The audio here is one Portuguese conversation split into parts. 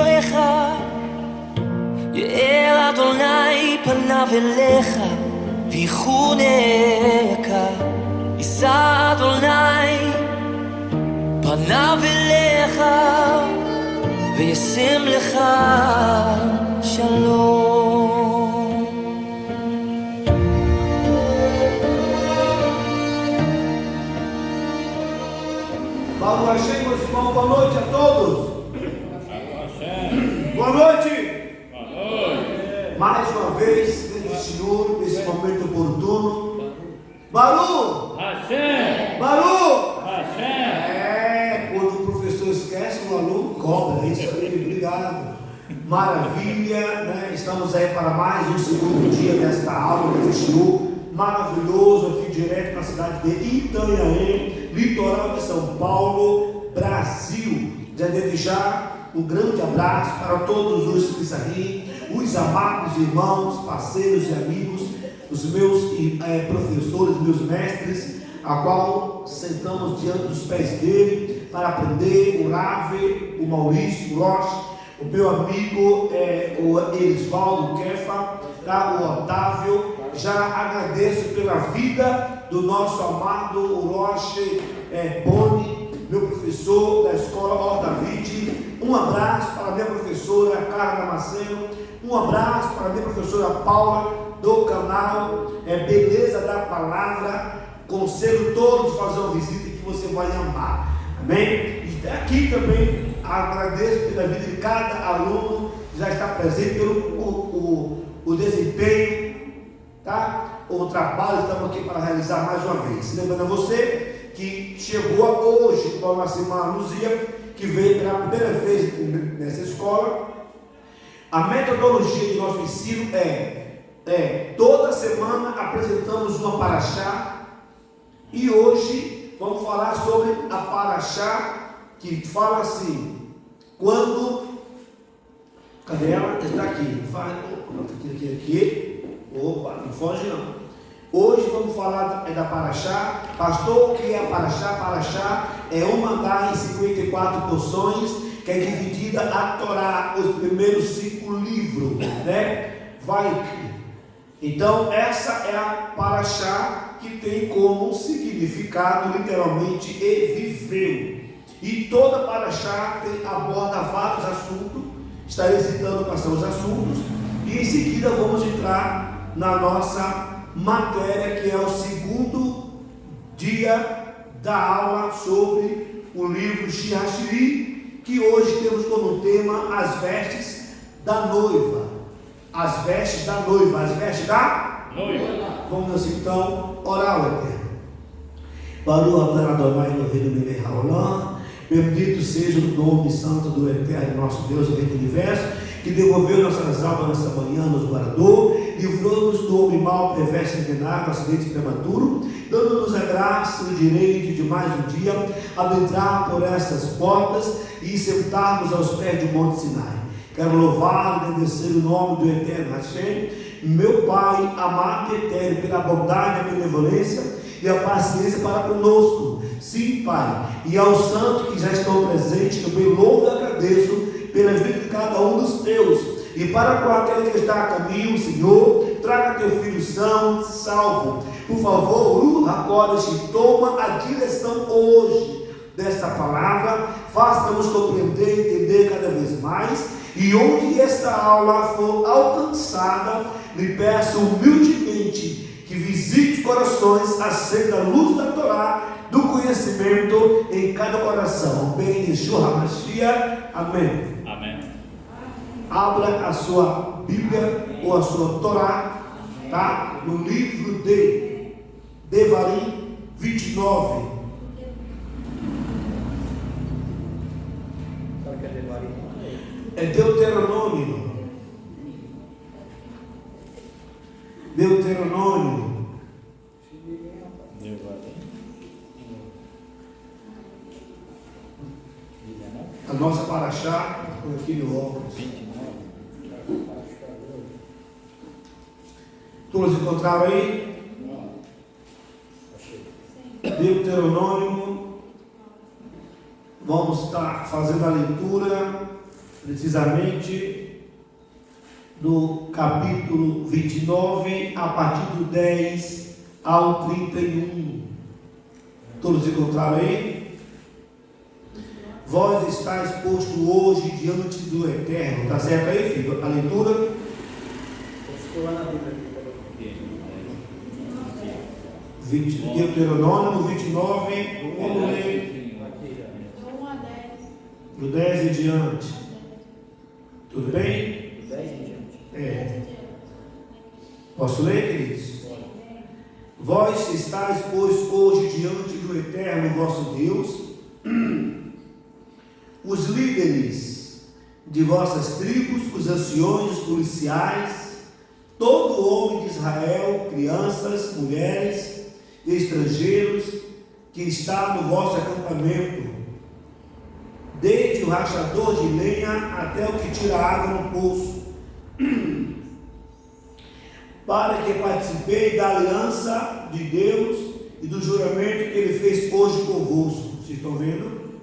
אליך, יאר אדוני פניו אליך, ויחונך. יישא אדוני פניו אליך, וישם לך שלום. Paulo Hashem, meus irmãos, boa noite a todos. Boa noite. Mais uma vez, nesse Senhor, nesse momento oportuno. Baru! Baru! Quando o professor esquece, o aluno cobra. Isso aí, obrigado. Maravilha, né? Estamos aí para mais um segundo dia desta aula desse Senhor maravilhoso, aqui direto na cidade de Itanhaém, litoral de São Paulo, Brasil. Desde já um grande abraço para todos os Pissarri, os amados irmãos, parceiros e amigos, os meus professores, meus mestres, a qual sentamos diante dos pés dele para aprender, o Rave, o Maurício, o Rocha, o meu amigo o Elisvaldo Kefa, tá? O Otávio. Já agradeço pela vida do nosso amado Roche Boni, meu professor da escola Or David. Um abraço para a minha professora Carla Damasceno, um abraço para a minha professora Paula do canal Beleza da Palavra. Conselho todos fazer uma visita que você vai amar, amém? E aqui também agradeço pela vida de cada aluno que já está presente, pelo o desempenho, tá? O trabalho, estamos aqui para realizar mais uma vez. Lembrando a você que chegou hoje com a nossa irmã Luzia, que veio pela primeira vez nessa escola. A metodologia de nosso ensino toda semana apresentamos uma paraxá, e hoje vamos falar sobre a paraxá que fala assim, quando, cadê ela? Está aqui, aqui. Opa, não foge não. Hoje vamos falar da paraxá. Pastor, o que é a paraxá? Paraxá é uma das 54 porções que é dividida a Torá, os primeiros 5 livros, né? Então essa é a paraxá que tem como significado literalmente e viveu. E toda paraxá aborda vários assuntos. Estarei citando quais são os assuntos e em seguida vamos entrar na nossa matéria, que é o segundo dia da aula sobre o livro Shirashiri, que hoje temos como tema as vestes da noiva. As vestes da noiva, as vestes da noiva. Vamos assim então orar ao Eterno. Baruch atah Adonai Eloheinu melech haolam. Bendito seja o nome santo do Eterno, nosso Deus, o Rei do Universo, que devolveu nossas almas nessa manhã, nos guardou, livrou-nos do homem mau, perverso e envenenado, acidente prematuro, dando-nos a graça e o direito de mais um dia adentrar por essas portas e sentarmos aos pés do Monte Sinai. Quero louvar e agradecer o nome do Eterno Hashem, meu Pai amado e eterno, pela bondade, a benevolência e a paciência para conosco. Sim, Pai, e aos santos que já estão presentes, também louvo e agradeço pela vida de cada um dos teus. E para com aquele que está a caminho, Senhor, traga teu filho são, salvo. Por favor, agora toma a direção hoje desta palavra, faça-nos compreender e entender cada vez mais. E onde esta aula for alcançada, lhe peço humildemente que visite os corações, acenda a luz da Torá, do conhecimento em cada coração. Bem, Yeshua HaMashiach. Amém. Amém. Abra a sua Bíblia ou a sua Torá, tá? No livro de Devarim 29. É Deuteronômio. Deuteronômio. A nossa paraxá, com aqui no óculos. Todos encontraram aí? Deuteronômio. Vamos estar fazendo a leitura precisamente do capítulo 29, a partir do 10 ao 31. Todos encontraram aí? Vós estáis posto hoje diante do Eterno. Está certo aí, filho? A leitura? Estou lá na Bíblia. Deuteronômio 29, vamos ler do 10 em diante. Tudo bem? 10 em diante. É. Posso ler, queridos? Vós estáis, pois, hoje diante do Eterno vosso Deus, os líderes de vossas tribos, os anciões, os policiais, todo homem de Israel, crianças, mulheres, estrangeiros, que está no vosso acampamento, desde o rachador de lenha até o que tira água no poço, para que participei da aliança de Deus e do juramento que Ele fez hoje convosco. Vocês estão vendo?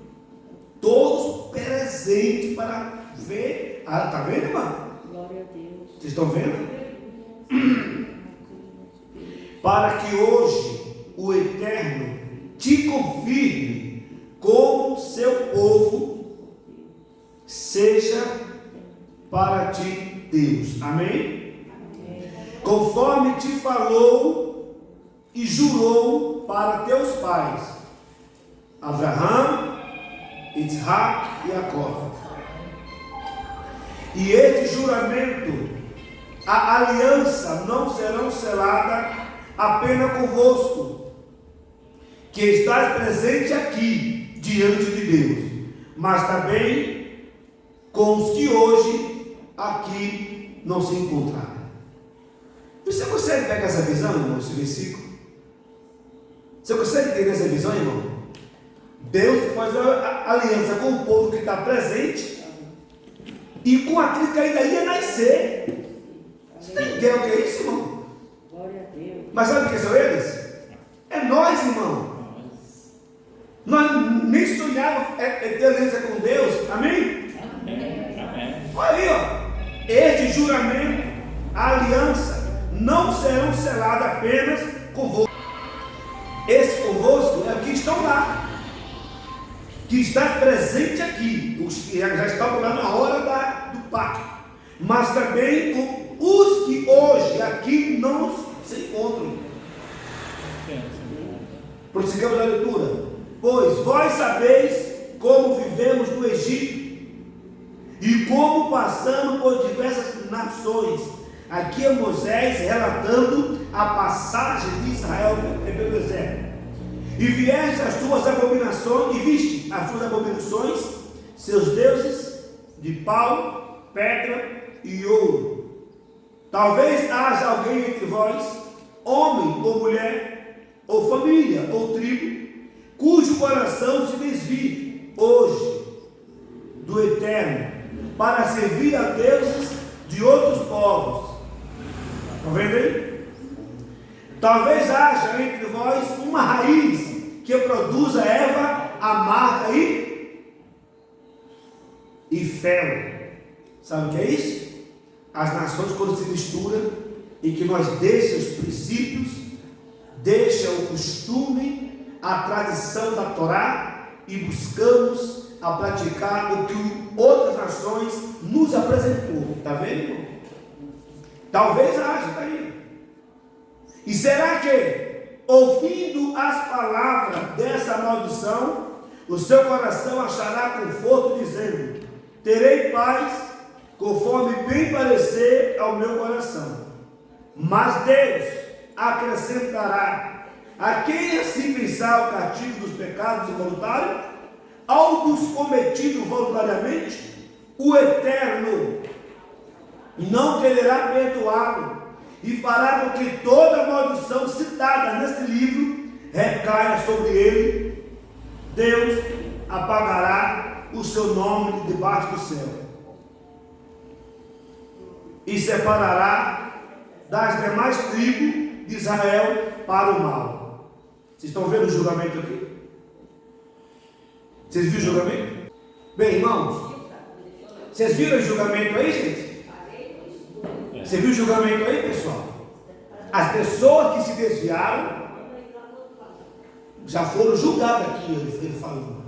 Todos presentes para ver. Ah, está vendo, irmão? Glória a Deus. Vocês estão vendo? Para que hoje o Eterno te confirme como seu povo, seja para ti Deus. Amém? Conforme te falou e jurou para teus pais, Abraão, Isaac e Jacó. E este juramento, a aliança não serão selada apenas convosco, que estás presente aqui diante de Deus, mas também com os que hoje aqui não se encontraram. Você consegue pegar essa visão, irmão, esse versículo? Você consegue ter essa visão, irmão? Deus faz a aliança com o povo que está presente e com aquilo que ainda ia nascer. Você tem ideia o que é isso, irmão? Glória a Deus. Mas sabe quem são eles? É nós, irmão. Nós nem sonhávamos ter aliança com Deus. Amém? Olha aí, ó. Este juramento, a aliança, não serão seladas apenas convosco. Esse convosco é o que estão lá, que está presente aqui, os que já estavam lá na hora do pacto, mas também os que hoje aqui não se encontram. Prossigamos a leitura. Pois vós sabeis como vivemos no Egito e como passamos por diversas nações. Aqui é Moisés relatando a passagem de Israel pelo deserto. E vieste as tuas abominações, e viste as tuas abominações, seus deuses de pau, pedra e ouro. Talvez haja alguém entre vós, homem ou mulher, ou família, ou tribo, cujo coração se desvie hoje do Eterno, para servir a deuses de outros povos. Estão vendo aí? Talvez haja entre vós uma raiz que produza erva amarga e fel. Sabe o que é isso? As nações, quando se misturam e que nós deixamos os princípios, deixamos o costume, a tradição da Torá e buscamos a praticar o que outras nações nos apresentou. Está vendo? Talvez haja, está aí. E será que, ouvindo as palavras dessa maldição, o seu coração achará conforto, dizendo: terei paz, conforme bem parecer ao meu coração? Mas Deus acrescentará: a quem assim pensar o castigo dos pecados involuntários, ao dos cometidos voluntariamente, o Eterno não quererá perdoá-lo, e fará com que toda maldição citada neste livro recaia sobre ele. Deus apagará o seu nome de debaixo do céu e separará das demais tribos de Israel para o mal. Vocês estão vendo o julgamento aqui? Vocês viram o julgamento? Bem, irmãos, Vocês viram o julgamento aí, gente? Você viu o julgamento aí, pessoal? As pessoas que se desviaram já foram julgadas aqui, ele falou.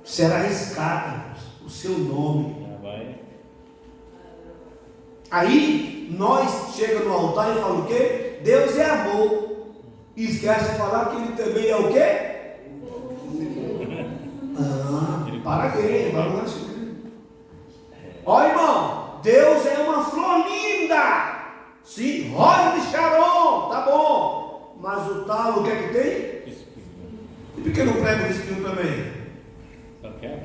Será arriscado o seu nome. Aí nós chegamos no altar e falamos o quê? Deus é amor. E esquece de falar que ele também é o quê? Parabéns, ó, irmão, Deus é uma flor linda. Sim, rosa de Sharon, tá bom. Mas o talo, o que é que tem? E por que não prega o espinho também?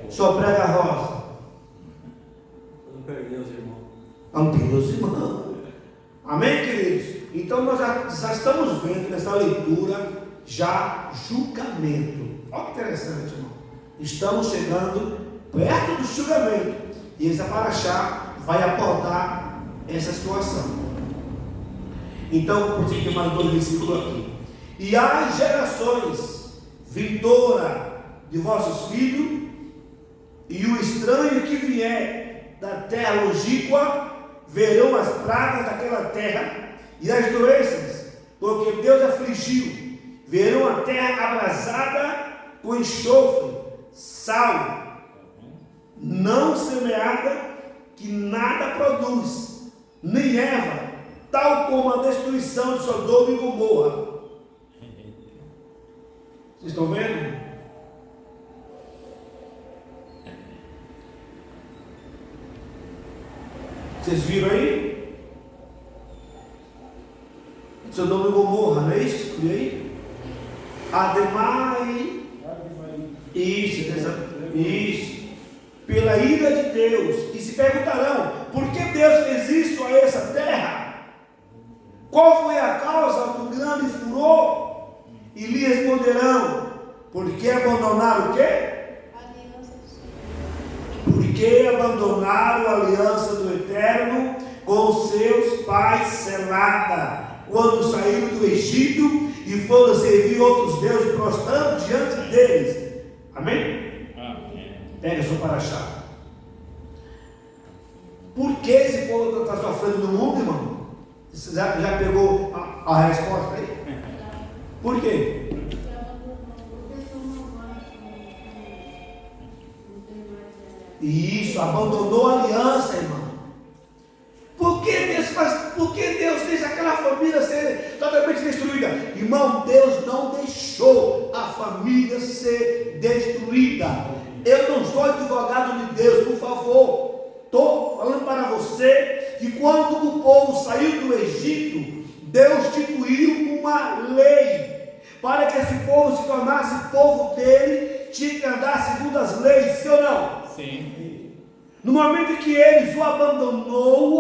Só prega a rosa. Não perdeu os irmãos. Não perdeu os irmãos. Amém, queridos? Então nós já estamos vendo nessa leitura já julgamento. Olha que interessante, irmão. Estamos chegando perto do julgamento. E essa paraxá vai abordar essa situação. Então, vou prosseguir mais 2 versículos aqui. E as gerações vindoura de vossos filhos, e o estranho que vier da terra longínqua, verão as pragas daquela terra e as doenças, porque Deus afligiu. Verão a terra abrasada com enxofre, sal, não semeada, que nada produz, nem erva, tal como a destruição de Sodoma e Gomorra. Vocês estão vendo? Vocês viram aí? Sodoma e Gomorra, não é isso? E aí? Ademais, isso, pela ira de Deus. E se perguntarão, por que Deus fez isso a essa terra? Qual foi a causa do grande furor? E lhe responderão, porque abandonaram o quê? Porque abandonaram a aliança do Eterno com seus pais selada, quando saíram do Egito e foram servir outros deuses prostrando diante deles. Amém? Amém. Pega sua paraxá. Por que esse povo está sofrendo no mundo, irmão? Você já pegou a resposta aí? Por quê? Isso, abandonou a aliança, irmão. Por que Deus deixa aquela família ser totalmente destruída? Irmão, Deus não deixou a família ser destruída. Eu não sou advogado de Deus, por favor. Estou falando para você que quando o povo saiu do Egito, Deus instituiu uma lei para que esse povo se tornasse povo dele, tinha que andar segundo as leis, sim ou não? Sim. No momento em que eles o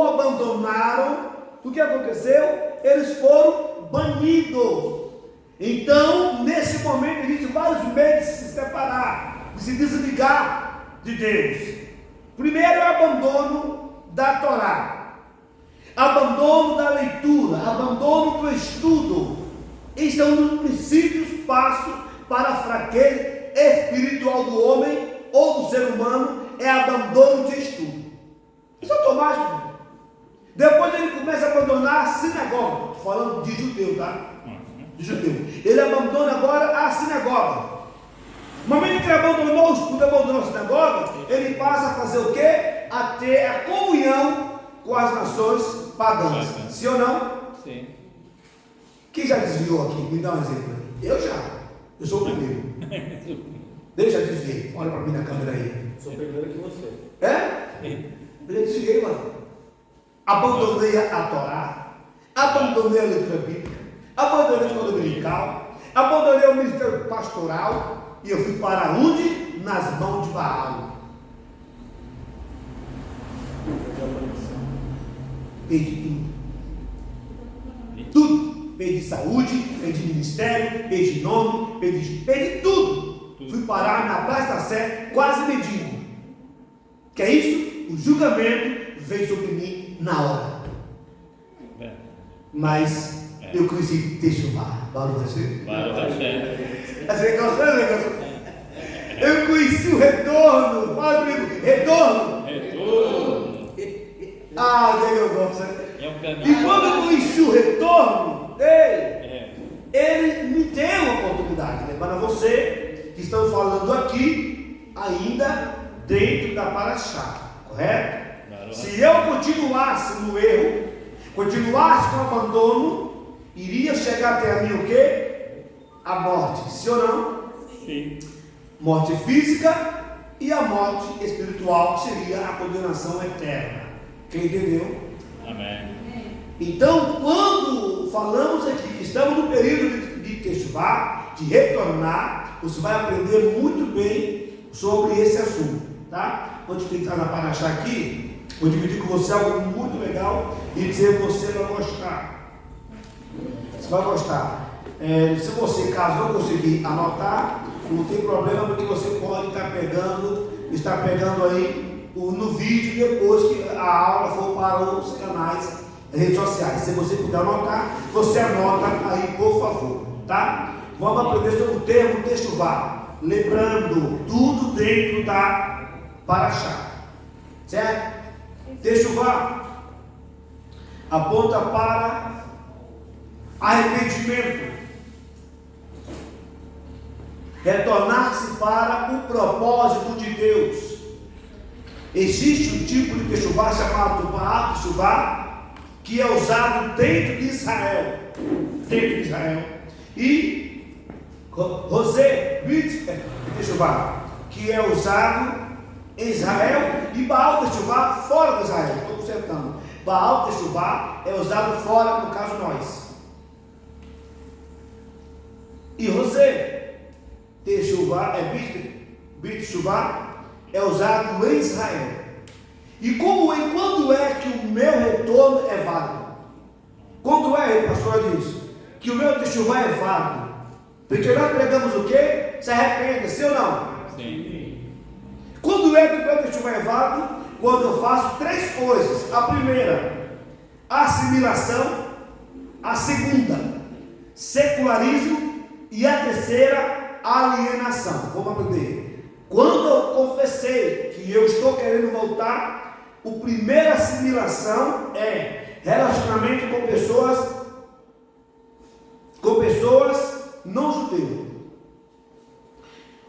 abandonaram, o que aconteceu? Eles foram banidos. Então, nesse momento, existe vários meios de se separar, de se desligar de Deus. Primeiro é o abandono da Torá, abandono da leitura, abandono do estudo. Esses são os princípios passos para a fraqueza espiritual do homem ou do ser humano, é abandono de estudo. Isso é automático. Depois ele começa a abandonar a sinagoga, falando de judeu, tá? De judeu. Ele abandona agora a sinagoga. No momento que ele abandonou o estudo, abandonou a sinagoga, ele passa a fazer o quê? A ter a comunhão com as nações pagãs. Sim ou não? Sim. Quem já desviou aqui? Me dá um exemplo aí. Eu sou o primeiro. Deixa eu desviar. Olha para mim na câmera aí. Sou primeiro que você. É? Eu desviei, mano. Abandonei a Torá, abandonei a leitura bíblica, abandonei a escola dominical, abandonei o ministério pastoral e eu fui para onde? Nas mãos de Baal. Perdi tudo. Tudo. Perdi saúde, perdi ministério, perdi nome, perdi tudo. Fui parar na Praça da Sé, quase mendigo. Que é isso? O julgamento veio sobre mim na hora. Mas eu conheci Techuvá. Barulho da Sé. Eu conheci o retorno. Fala comigo, retorno. Ah, eu gosto. É um caminho. E quando eu conheci o retorno dele, ele me deu uma oportunidade. Lembrando a você que estão falando aqui, ainda dentro da paraxá, correto? Se eu continuasse no erro, continuasse com o abandono, iria chegar até a mim o quê? A morte, sim ou não? Sim. Morte física e a morte espiritual, que seria a condenação eterna. Quem entendeu? Amém. Então, quando falamos aqui que estamos no período de Teshuvá, de retornar, você vai aprender muito bem sobre esse assunto, tá? Antes de entrar na paraxá aqui, vou dividir com você algo muito legal e dizer que você vai gostar. Você vai gostar. Se você, caso não conseguir anotar, não tem problema, porque você pode estar pegando aí no vídeo depois que a aula for para os canais, redes sociais. Se você puder anotar, você anota aí, por favor, tá? Vamos aprender sobre o termo Teshuvá, lembrando tudo dentro da paraxá, certo? Teshuvá aponta para arrependimento, retornar-se para o propósito de Deus. Existe um tipo de Teshuvá chamado Baal Teshuvá, que é usado dentro de Israel. E Rosé Teshuvá, que é usado em Israel, e Baal Teshuvá fora de Israel. Estou consertando. Baal Teshuvá é usado fora, no caso nós. E Rosé Teshuvá é usado em Israel. E quando é que o meu retorno é válido? Quando é, pastor, diz que o meu Teshuvá é válido? Porque nós pregamos o quê? Se arrependa, sim ou não? Sim. Quando é que o meu Teshuvá é válido? Quando eu faço três coisas. A primeira, assimilação. A segunda, secularismo. E a terceira, alienação. Vamos aprender. Quando eu confessei que eu estou querendo voltar, a primeira assimilação é relacionamento com pessoas não judeus.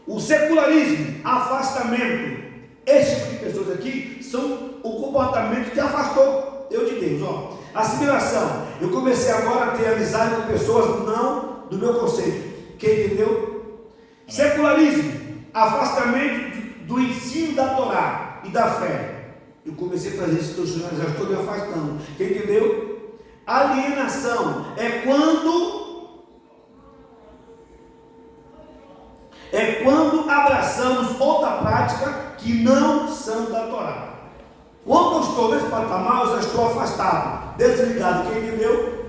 O secularismo, afastamento. Esse tipo de pessoas aqui são o comportamento que afastou eu de Deus. Ó. Assimilação. Eu comecei agora a ter amizade com pessoas não do meu conceito. Quem entendeu? Secularismo, afastamento do ensino da Torá e da fé. Eu comecei a fazer isso, já estou me afastando. Quem entendeu? Alienação é quando abraçamos outra prática que não são da Torá. Quando eu estou nesse patamar, eu já estou afastado, desligado. Quem entendeu?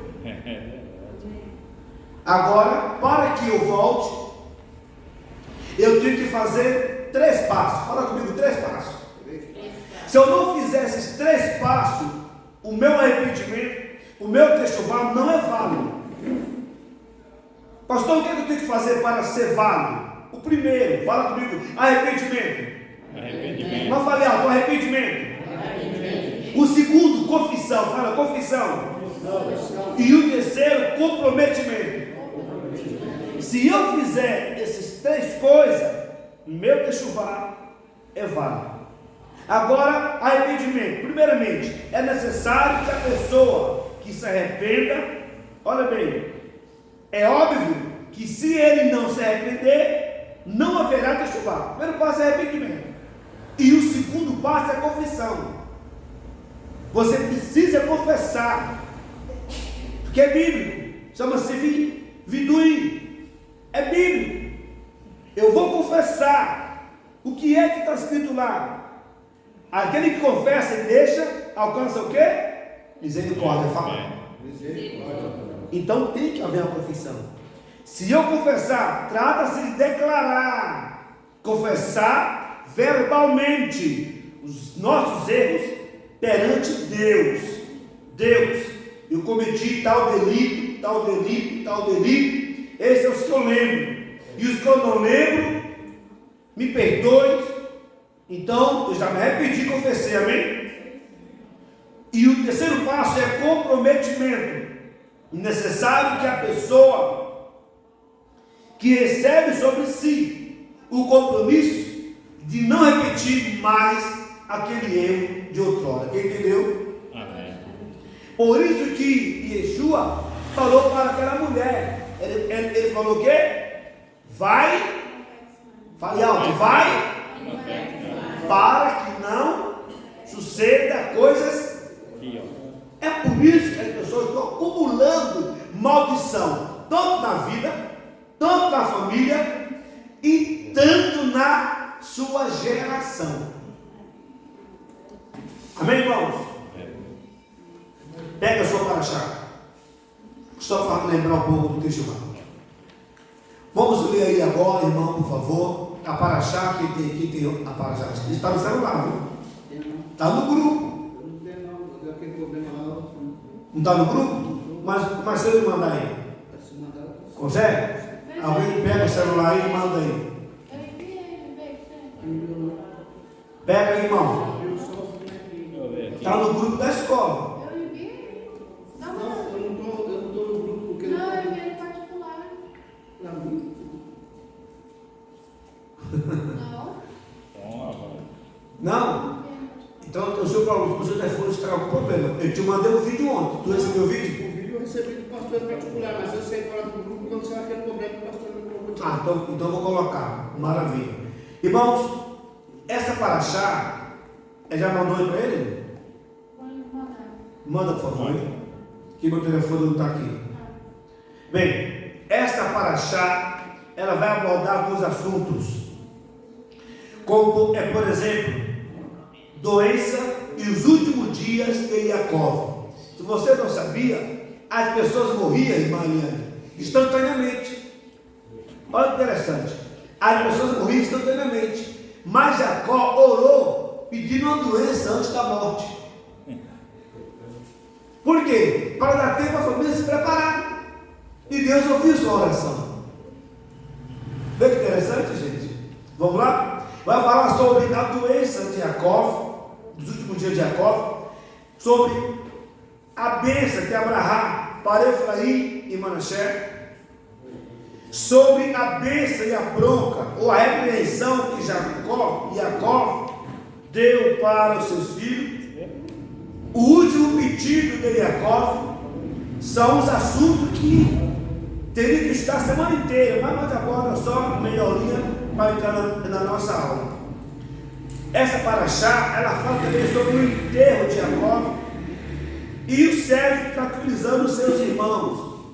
Agora, para que eu volte, eu tenho que fazer 3 passos. Fala comigo, 3 passos. Se eu não fizer esses 3 passos, o meu arrependimento, o meu Teshuvá não é válido. Pastor, o que eu tenho que fazer para ser válido? O primeiro, fala comigo, arrependimento. Não falei alto, arrependimento. O segundo, confissão. Fala, confissão. E o terceiro, comprometimento. Se eu fizer essas 3 coisas, meu Teshuvá é válido. Agora, arrependimento. Primeiramente, é necessário que a pessoa que se arrependa, olha bem, é óbvio que se ele não se arrepender, não haverá Teshuvá. O primeiro passo é arrependimento. E o segundo passo é confissão. Você precisa confessar. Porque é bíblico. Chama-se vidui. É bíblico. Eu vou confessar. O que é que está escrito lá? Aquele que confessa e deixa, alcança o quê? Misericórdia. Fala. Então tem que haver uma confissão. Se eu confessar, trata-se de declarar. Confessar verbalmente os nossos erros perante Deus. Eu cometi tal delito. Esses são os que eu lembro. E os que eu não lembro, me perdoe. Então, eu já me arrependi e confessei, amém? E o terceiro passo é comprometimento. Necessário que a pessoa que recebe sobre si o compromisso de não repetir mais aquele erro de outrora. Quem entendeu? Amém. Por isso que Yeshua falou para aquela mulher. Ele falou o quê? Vai, fale alto, vai, para que não suceda coisas. É por isso que as pessoas estão acumulando maldição, tanto na vida, tanto na família e tanto na sua geração. Amém, irmãos? Pega a sua paraxá, só para lembrar um pouco do texto básico. Vamos ler aí agora, irmão, por favor, a paraxá, que tem a paraxá. Está no celular, viu? Está no grupo. Não está no grupo? Mas se ele mandar aí, consegue? Alguém pega o celular aí e manda aí. Pega aí, irmão. Está no grupo da escola. Não? Então o seu telefone está com algum problema. Eu te mandei um vídeo ontem. Tu recebeu o vídeo? O vídeo eu recebi do pastor particular, mas eu sei fora do grupo não sei aquele problema que o pastor me colocou. Então eu vou colocar. Maravilha. Irmãos, essa paraxá, já mandou aí para ele? Manda, por favor. Que meu telefone não está aqui. Bem, esta paraxá, ela vai abordar alguns assuntos, como por exemplo, doença e os últimos dias de Jacó. Se você não sabia, as pessoas morriam, irmã Eliane, instantaneamente. Olha que interessante, as pessoas morriam instantaneamente, mas Jacó orou pedindo uma doença antes da morte. Por quê? Para dar tempo à família se preparar. E Deus ouviu sua oração. Vê que interessante, gente? Vamos lá? Vai falar sobre a doença de Jacó, dos últimos dias de Jacó, sobre a bênção de Abraão para Efraim e Manassés, sobre a bênção e a bronca, ou a repreensão que Jacó deu para os seus filhos. O último pedido de Jacó são os assuntos que teria que estar a semana inteira, mas nós agora só meia horinha para entrar na nossa aula. Essa paraxá, ela fala também sobre o enterro de Jacó e o servo tranquilizando os seus irmãos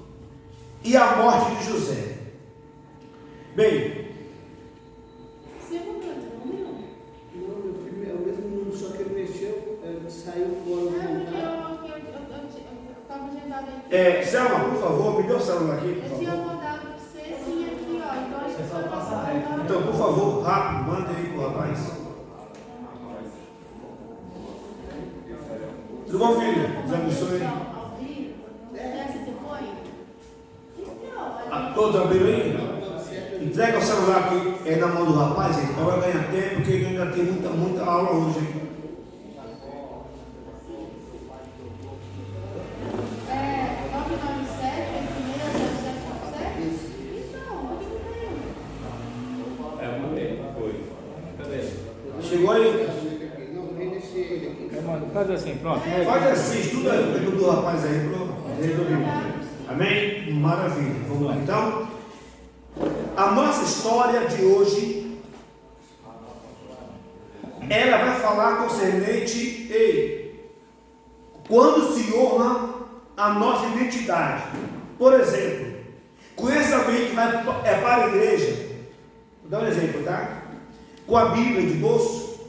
e a morte de José. Bem, Só que ele mexeu, saiu fora do Selma, por favor, me dê o celular aqui, por Eu tinha favor. mandado para você sim aqui, ó. Então acho que só passar. Então, por favor, rápido, manda aí pro rapaz. Tudo bom, filho? Deus abençoe. A todos abriram aí? Entrega o celular aqui na mão do rapaz, gente, para ganhar tempo, porque ele ainda tem muita aula hoje, hein? Chegou aí? Faz assim, pronto. Faz assim, estuda do rapaz aí, pronto. Amém? Maravilha. Vamos lá. Então, a nossa história de hoje, ela vai falar concernente quando se honra a nossa identidade. Por exemplo, conheça alguém que vai para a igreja. Vou dar um exemplo, tá? Com a Bíblia de bolso,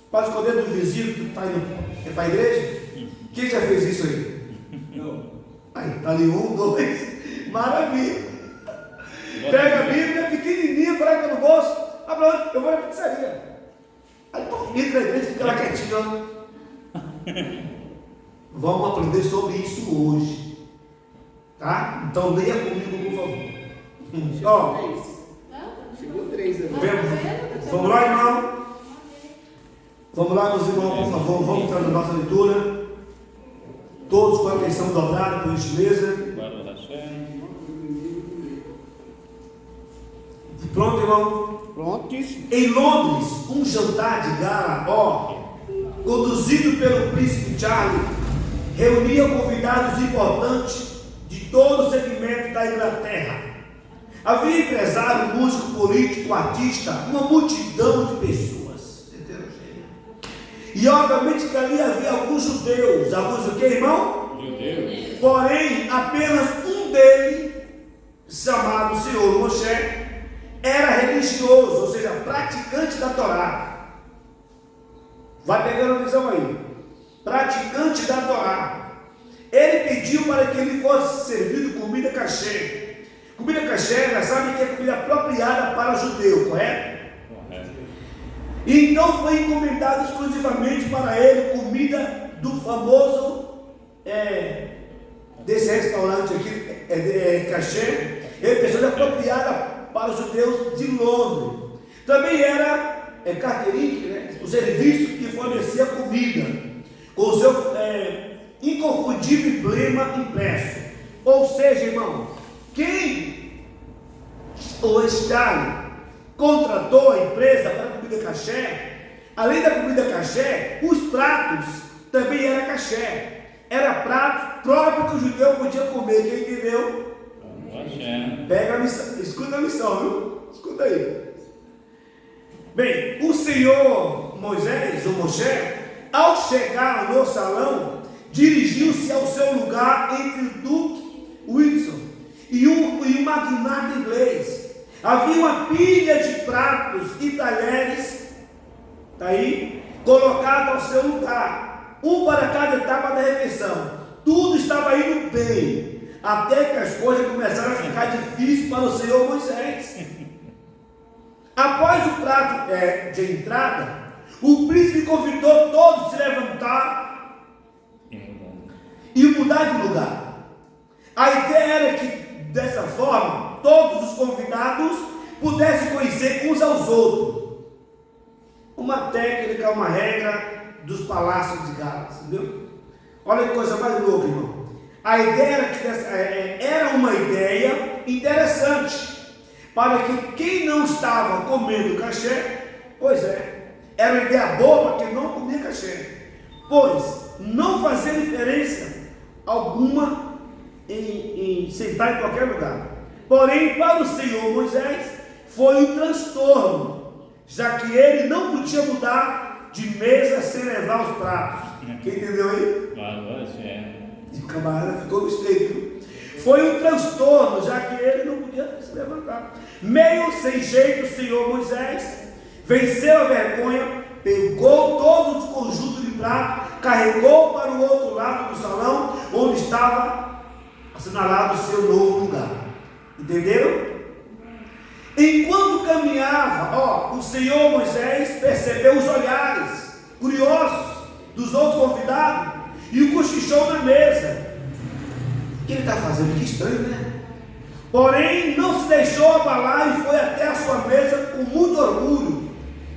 para esconder do vizinho que está indo para a igreja. Quem já fez isso aí? Não. Aí, está ali 1, 2, maravilha. Pega a Bíblia pequenininha, coloca no bolso. Ah, pronto, eu vou na pizzaria. Aí entra na igreja e fica lá quietinho. Vamos aprender sobre isso hoje. Tá? Então leia comigo, por favor. Chegou 3 ali. Vamos lá, irmão. Vamos lá, meus irmãos, por favor. Vamos entrar na nossa leitura. Todos com a atenção dobrada, por gentileza. Baruch Hashem. Pronto, irmão? Prontíssimo. Em Londres, um jantar de gala, conduzido pelo príncipe Charles, reunia convidados importantes de todo o segmento da Inglaterra. Havia empresário, músico, político, artista, uma multidão de pessoas heterogêneas. E obviamente que ali havia alguns judeus. Alguns o que, irmão? Judeus. Porém, apenas um deles, chamado Senhor Moshe, era religioso, ou seja, praticante da Torá. Vai pegando a visão aí. Praticante da Torá. Ele pediu para que ele fosse servido comida kosher. Comida kosher, já sabe que é comida apropriada para o judeu, correto? Correto. E então foi encomendado exclusivamente para ele comida do famoso desse restaurante aqui, kosher. Ele pensou apropriada para os judeus de Londres. Também era carteirinha, né? O serviço que fornecia comida, com o seu inconfundível emblema impresso. Ou seja, irmão, quem o Estado contratou a empresa para a comida kosher, além da comida kosher, os pratos também eram kosher. Era prato próprio que o judeu podia comer. Quem entendeu? Baruch Hashem. Pega a missão, escuta a missão, viu? Escuta aí. Bem, o Senhor Moisés, ou Moshe, ao chegar no salão, dirigiu-se ao seu lugar entre o Duque Wilson e um magnata inglês. Havia uma pilha de pratos e talheres, tá aí, colocado ao seu lugar, um para cada etapa da refeição. Tudo estava indo bem, até que as coisas começaram a ficar difíceis para o Senhor Moisés. Após o prato de entrada, o príncipe convidou todos a se levantar e mudar de lugar. A ideia era que, dessa forma, todos os convidados pudessem conhecer uns aos outros. Uma técnica, uma regra dos palácios de Galas, entendeu? Olha que coisa mais louca, irmão. A ideia era que era uma ideia interessante para que quem não estava comendo kasher, era uma ideia boa para quem não comia kasher, pois não fazia diferença alguma em sentar em qualquer lugar. Porém, para o Senhor Moisés foi um transtorno, já que ele não podia mudar de mesa sem levar os pratos. Quem entendeu aí? Baruch Hashem. O camarada ficou no estreito. Foi um transtorno, já que ele não podia se levantar. Meio sem jeito, o Senhor Moisés venceu a vergonha, pegou todos os conjuntos de prato, carregou para o outro lado do salão, onde estava assinalado o seu novo lugar. Entenderam? Enquanto caminhava, o Senhor Moisés percebeu os olhares curiosos dos outros convidados e o cochichou na mesa. O que ele está fazendo? Que estranho, né? Porém, não se deixou abalar e foi até a sua mesa com muito orgulho,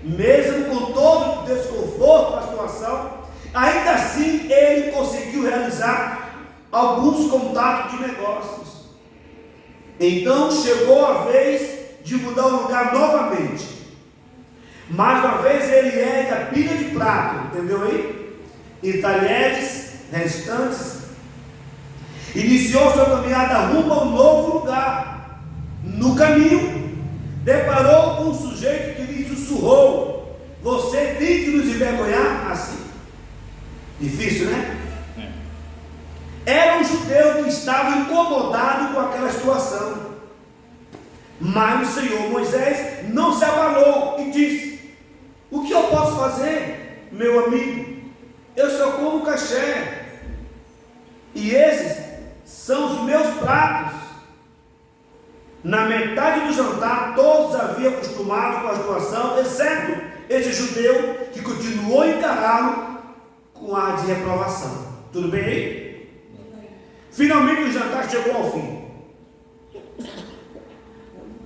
mesmo com todo o desconforto da situação. Ainda assim, ele conseguiu realizar alguns contatos de negócios. Então chegou a vez de mudar o lugar novamente. Mais uma vez ele ergue a pilha de prato, entendeu aí? E talheres restantes. Iniciou sua caminhada rumo ao novo lugar. No caminho, deparou com um sujeito que lhe sussurrou: você tem que nos envergonhar assim. Difícil, né? Era um judeu que estava incomodado com aquela situação. Mas o Senhor Moisés não se abalou e disse: o que eu posso fazer, meu amigo? Eu só como kasher. E esses são os meus pratos. Na metade do jantar, todos haviam acostumado com a situação, exceto esse judeu que continuou a encará-lo com ar de reprovação. Tudo bem aí? Finalmente o jantar chegou ao fim.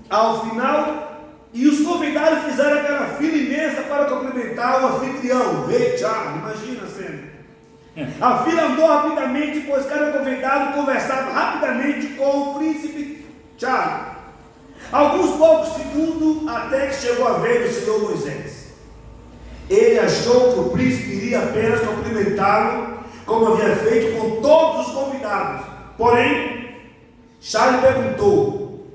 Ao final, e os convidados fizeram aquela fila imensa para cumprimentar o anfitrião, o rei Charles. Imagina a cena. A fila andou rapidamente, pois cada convidado conversava rapidamente com o príncipe Tiago. Alguns poucos segundos até que chegou a vez do Senhor Moisés. Ele achou que o príncipe iria apenas cumprimentá-lo, como havia feito com todos os convidados. Porém, Charles perguntou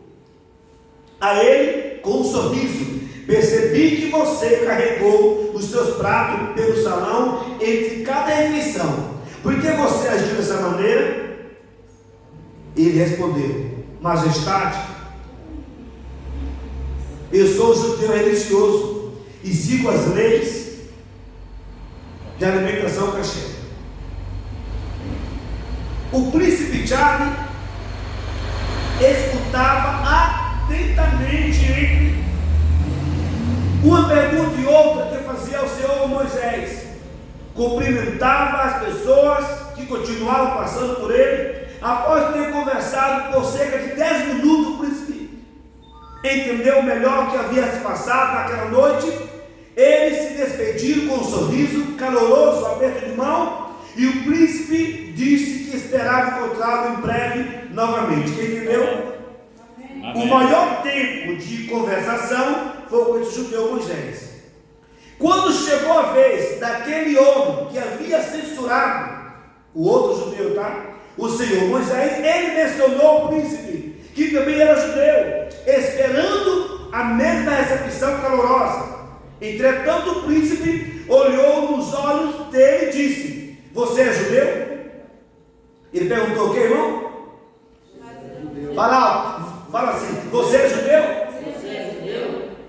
a ele com um sorriso: percebi que você carregou os seus pratos pelo salão entre cada refeição. Por que você agiu dessa maneira? Ele respondeu: majestade, eu sou judeu religioso e sigo as leis de alimentação kasher. O príncipe Charles escutava atentamente entre uma pergunta e outra que fazia ao Senhor Moisés. Cumprimentava as pessoas que continuavam passando por ele. Após ter conversado por cerca de 10 minutos, o príncipe entendeu melhor o que havia se passado naquela noite. Eles se despediram com um sorriso caloroso, aperto de mão, e o príncipe disse que esperava encontrá-lo em breve novamente. Quem entendeu? Amém. O maior tempo de conversação foi com esse judeu Moisés. Quando chegou a vez daquele homem que havia censurado o outro judeu, o Senhor Moisés, ele mencionou o príncipe, que também era judeu, esperando a mesma recepção calorosa. Entretanto, o príncipe olhou nos olhos dele e disse: você é judeu? Ele perguntou: o que, irmão? Fala assim: você é judeu?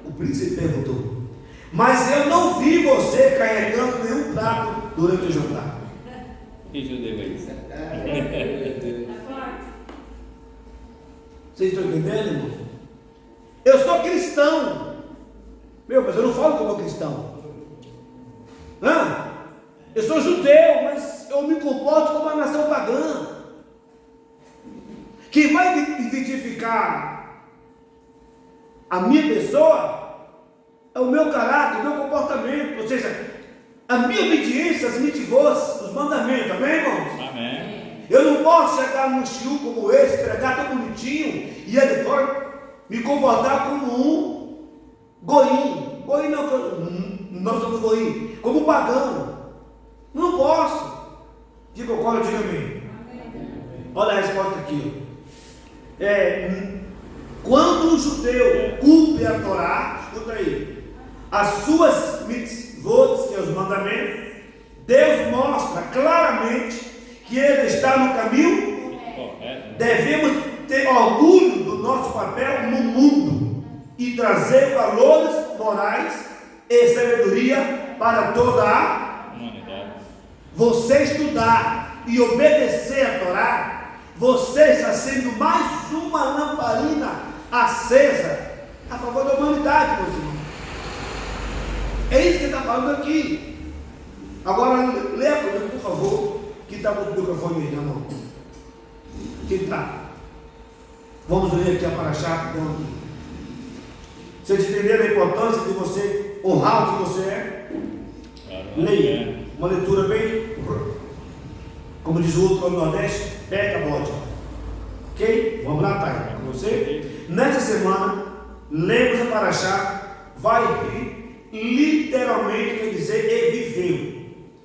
O príncipe perguntou: mas eu não vi você carregando nenhum prato durante o jantar. Que judeu é isso? Vocês estão entendendo, irmão? Eu sou cristão. Mas eu não falo como cristão. Eu sou judeu, mas eu me comporto como uma nação pagã. Quem vai identificar a minha pessoa é o meu caráter, o meu comportamento, ou seja, a minha obediência às mitzvot, os mandamentos, amém, irmãos? Amém. Eu não posso chegar num show como esse, pregar tão bonitinho, e ele fora me comportar como um goim. Goim não, nós somos goim, como um pagão. Não posso. Diga o qual, diga a mim. Olha a resposta aqui. Quando um judeu cumpre a Torá, escuta aí, as suas mitzvot, que é os mandamentos, Deus mostra claramente que ele está no caminho. Devemos ter orgulho do nosso papel no mundo e trazer valores morais e sabedoria para toda a Humanidade. Você estudar e obedecer a Torá, você está sendo mais uma lamparina acesa a favor da humanidade, meus irmãos. É isso que ele está falando aqui. Agora, leia comigo, por favor, que está com o microfone aí na mão. Que está? Vamos ler aqui a paraxá. Vocês entenderam a importância de você honrar o que você é? Leia. Uma leitura bem, como diz o outro no Nordeste, pega a bode. Ok? Vamos lá, pai, com você. Nessa semana, lemos a paraxá, vai rir, literalmente quer dizer e viveu.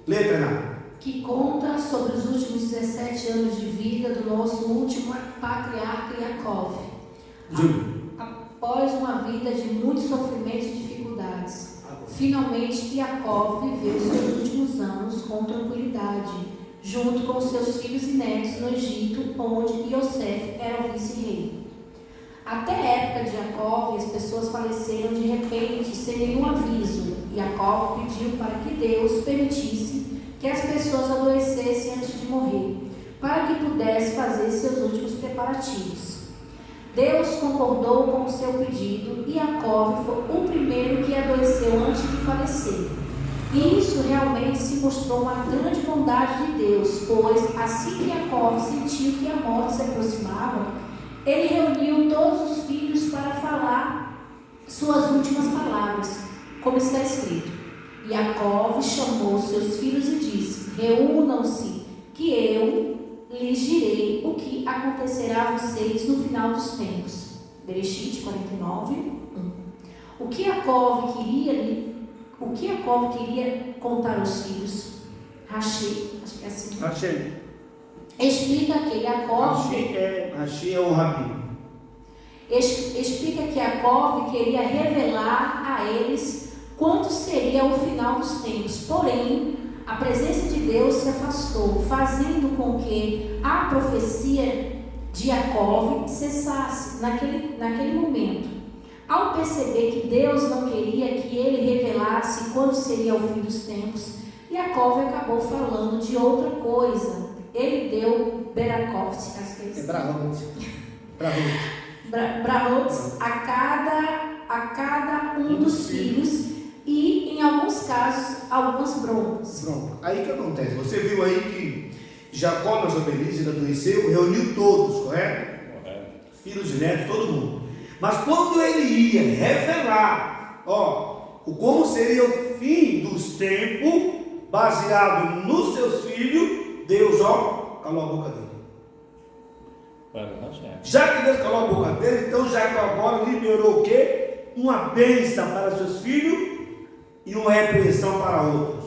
Letra Tainá. Que conta sobre os últimos 17 anos de vida do nosso último patriarca Yaakov. Após uma vida de muitos sofrimentos e dificuldades, finalmente Yaakov viveu seus últimos anos com tranquilidade, junto com seus filhos e netos no Egito, onde Yosef era o vice-rei. Até a época de Yaakov, as pessoas faleceram de repente, sem nenhum aviso. Yaakov pediu para que Deus permitisse que as pessoas adoecessem antes de morrer, para que pudesse fazer seus últimos preparativos. Deus concordou com o seu pedido e Yaakov foi o primeiro que adoeceu antes de falecer. E isso realmente se mostrou uma grande bondade de Deus, pois assim que Yaakov sentiu que a morte se aproximava, ele reuniu todos os filhos para falar suas últimas palavras, como está escrito. Yaakov chamou seus filhos e disse: reúnam escondam-se, que eu lhes direi o que acontecerá a vocês no final dos tempos. Bereshit 49, 1. O que Jacó queria contar aos filhos? Rashi, acho que é assim. Achei. Explica que Jacó Rashi é um rabino. explica que Jacó queria revelar a eles quanto seria o final dos tempos. Porém, a presença de Deus se afastou, fazendo com que a profecia de Jacó cessasse naquele momento. Ao perceber que Deus não queria que ele revelasse quando seria o fim dos tempos, Jacó acabou falando de outra coisa. Ele deu Beracot, acho que é isso. Brahotes a cada um dos filhos e, em alguns casos, algumas broncas. Pronto. Aí o que acontece? Você viu aí que Jacó, nossa feliz, ele adoeceu, reuniu todos, correto? Filhos e netos, todo mundo. Mas quando ele ia revelar, o como seria o fim dos tempos, baseado nos seus filhos, Deus, calou a boca dele. Já que Deus calou a boca dele, então Jacó agora liberou o quê? Uma bênção para seus filhos e uma repreensão para outros.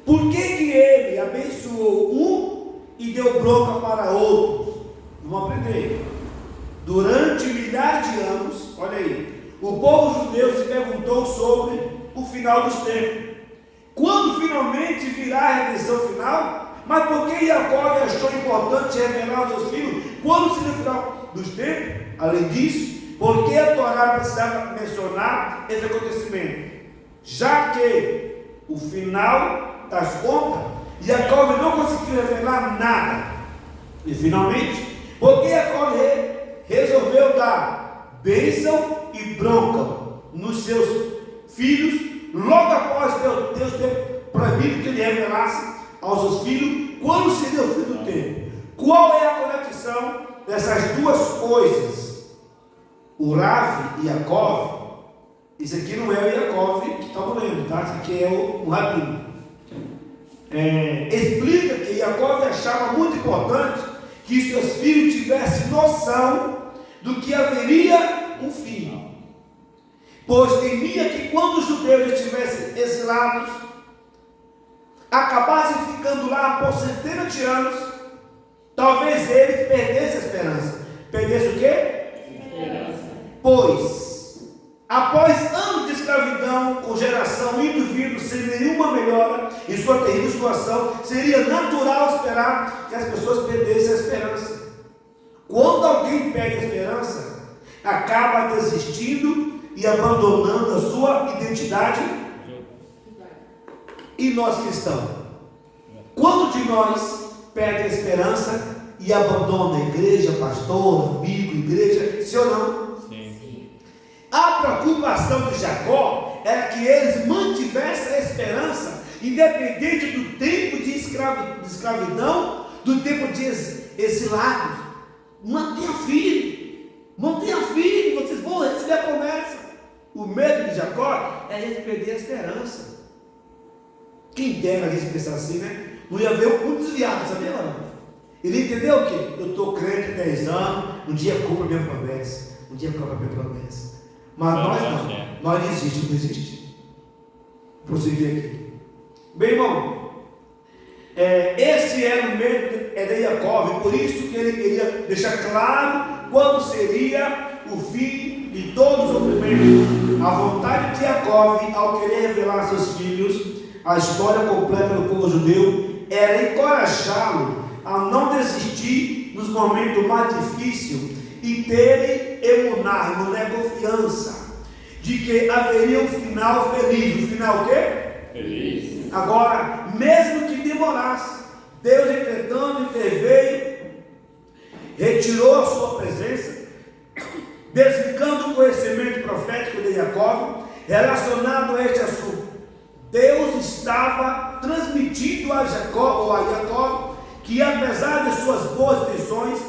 Por que ele abençoou um e deu bronca para outros? Vamos aprender. Durante milhares de anos, olha aí, o povo judeu se perguntou sobre o final dos tempos. Quando finalmente virá a redenção final? Mas por que Jacó achou importante revelar aos seus filhos quando seria o final dos tempos? Além disso, por que a Torá precisava mencionar esse acontecimento? Já que o final das contas, Jacó não conseguiu revelar nada. E finalmente, por que Jacó resolveu dar bênção e bronca nos seus filhos, logo após Deus ter proibido que ele revelasse aos seus filhos quando seria o fim do tempo? Qual é a conexão dessas duas coisas? O Rav e Jacó. Isso aqui não é o Jacó que estamos lendo, tá? Isso aqui é o rabino. Explica que Jacó achava muito importante que seus filhos tivessem noção do que haveria um fim, pois temia que quando os judeus estivessem exilados, acabassem ficando lá por centenas de anos, talvez eles perdessem a esperança. Perdessem o quê? Esperança. Pois, após anos de escravidão, com geração indo e vindo, sem nenhuma melhora em sua terrível situação, seria natural esperar que as pessoas perdessem a esperança. Quando alguém perde a esperança, acaba desistindo e abandonando a sua identidade. E nós cristãos? Quando de nós perde a esperança e abandona a igreja, pastor, amigo, igreja, sim ou não? Sim. A preocupação de Jacó era que eles mantivessem a esperança, independente do tempo de escravidão, do tempo de exilados. Mantenha firme, vocês vão receber a promessa. O medo de Jacó é eles perder a esperança. Quem dera a gente pensar assim, né? Não ia ver um desviado, sabia não? Ele entendeu o quê? Eu estou crente há 10 anos, um dia cumpro a minha promessa. Mas nós não, nós desistimos. Prosseguir aqui. Bem, irmão, esse era o medo de Jacó, e por isso que ele queria deixar claro quando seria o fim de todo o sofrimento. A vontade de Jacó, ao querer revelar a seus filhos a história completa do povo judeu, era encorajá-lo a não desistir nos momentos mais difíceis e terem emuná, confiança de que haveria um final feliz. O final o quê? Feliz. Agora, mesmo que demorasse, Deus, entretanto, interveio, retirou a sua presença, desligando o conhecimento profético de Jacó relacionado a este assunto. Deus estava transmitindo a Jacó que, apesar de suas boas intenções,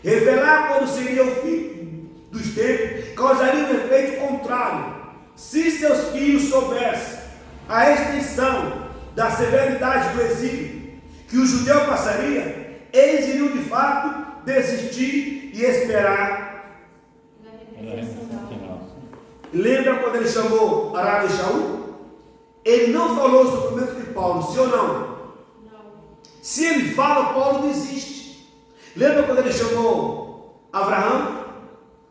revelar quando seria o fim dos tempos causaria um efeito contrário. Se seus filhos soubessem a extensão da severidade do exílio que o judeu passaria, eles iriam de fato desistir e esperar. Lembra quando ele chamou Ará e Shaul? Ele não falou o sofrimento de Paulo, sim ou não? Se ele fala, Paulo desiste. Lembra quando ele chamou Abraão?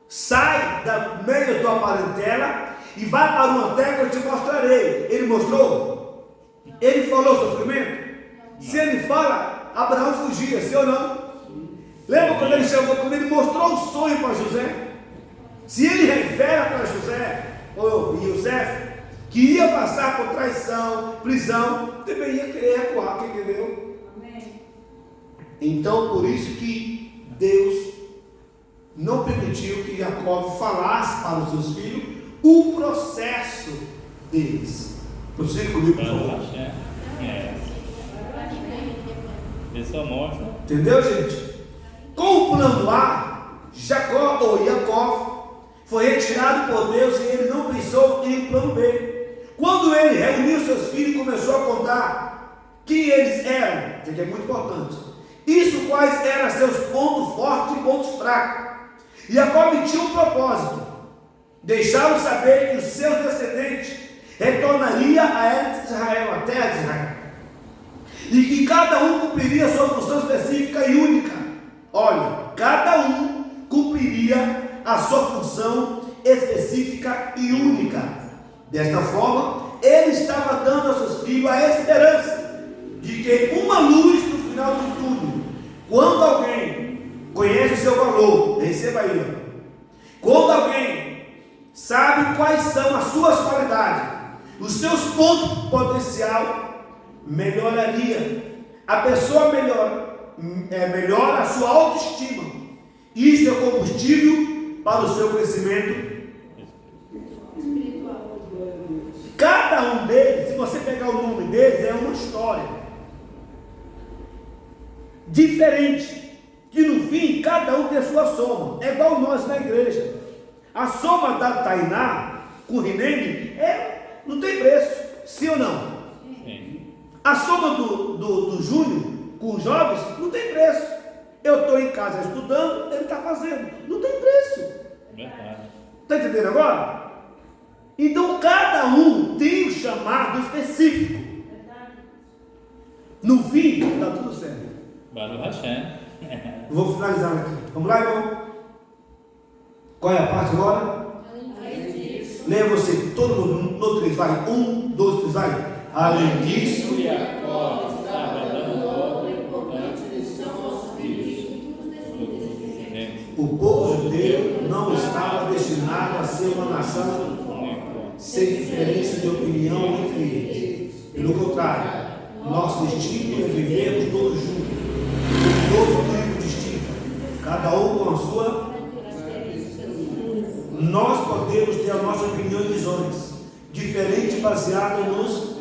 Sai da meio da tua parentela e vai para uma terra que eu te mostrarei. Ele mostrou? Ele falou o sofrimento? Se ele fala, Abraão fugia, sim ou não? Lembra quando ele chamou, quando ele mostrou o sonho para José? Se ele revela para José, ou José, que ia passar por traição, prisão, também ia querer recuar, entendeu? Amém. Então, por isso que Deus não permitiu que Jacó falasse para os seus filhos o processo deles. Prossiga comigo, por favor. Pessoa morta. Entendeu, gente? Com o plano A, Jacó ou Jacó foi retirado por Deus e ele não pensou em plano B. Quando ele reuniu seus filhos e começou a contar quem eles eram, que é muito importante, isso quais eram seus pontos fortes e pontos fracos. Jacó tinha um propósito: deixá-los saber que os seus descendentes retornariam a Eretz Israel, a terra de Israel, e que cada um cumpriria a sua função específica e única. Olha, cada um cumpriria a sua função específica e única. Desta forma, ele estava dando aos seus filhos a esperança de que uma luz no final de tudo, quando alguém conhece o seu valor, receba aí, quando alguém sabe quais são as suas qualidades, os seus pontos potencial, melhoraria. A pessoa melhora a sua autoestima. Isso é combustível para o seu crescimento espiritual. Cada um deles, se você pegar o nome deles, é uma história diferente, que no fim cada um tem a sua soma. É igual nós na igreja. A soma da Tainá com o Rinene não tem preço, sim ou não? Sim. A soma do Júnior com os jovens não tem preço. Eu estou em casa estudando, ele está fazendo, não tem preço. Verdade. Está entendendo agora? Então cada um tem um chamado específico. No fim, está tudo certo. Baruch Hashem. Vou finalizar aqui. Vamos lá, irmão? Qual é a parte agora? Leia você, todo mundo no 3, vai. 1, 2, 3, vai. Além disso, Jacó estava dando outra importante lição aos filhos dos descendentes. o povo judeu não estava destinado a ser uma nação sem diferença de opinião entre eles. Pelo contrário, nosso destino é vivermos todos juntos, todos tribos distintas, cada um com a sua. Nós podemos ter a nossa opinião e visões diferentes, baseadas nos.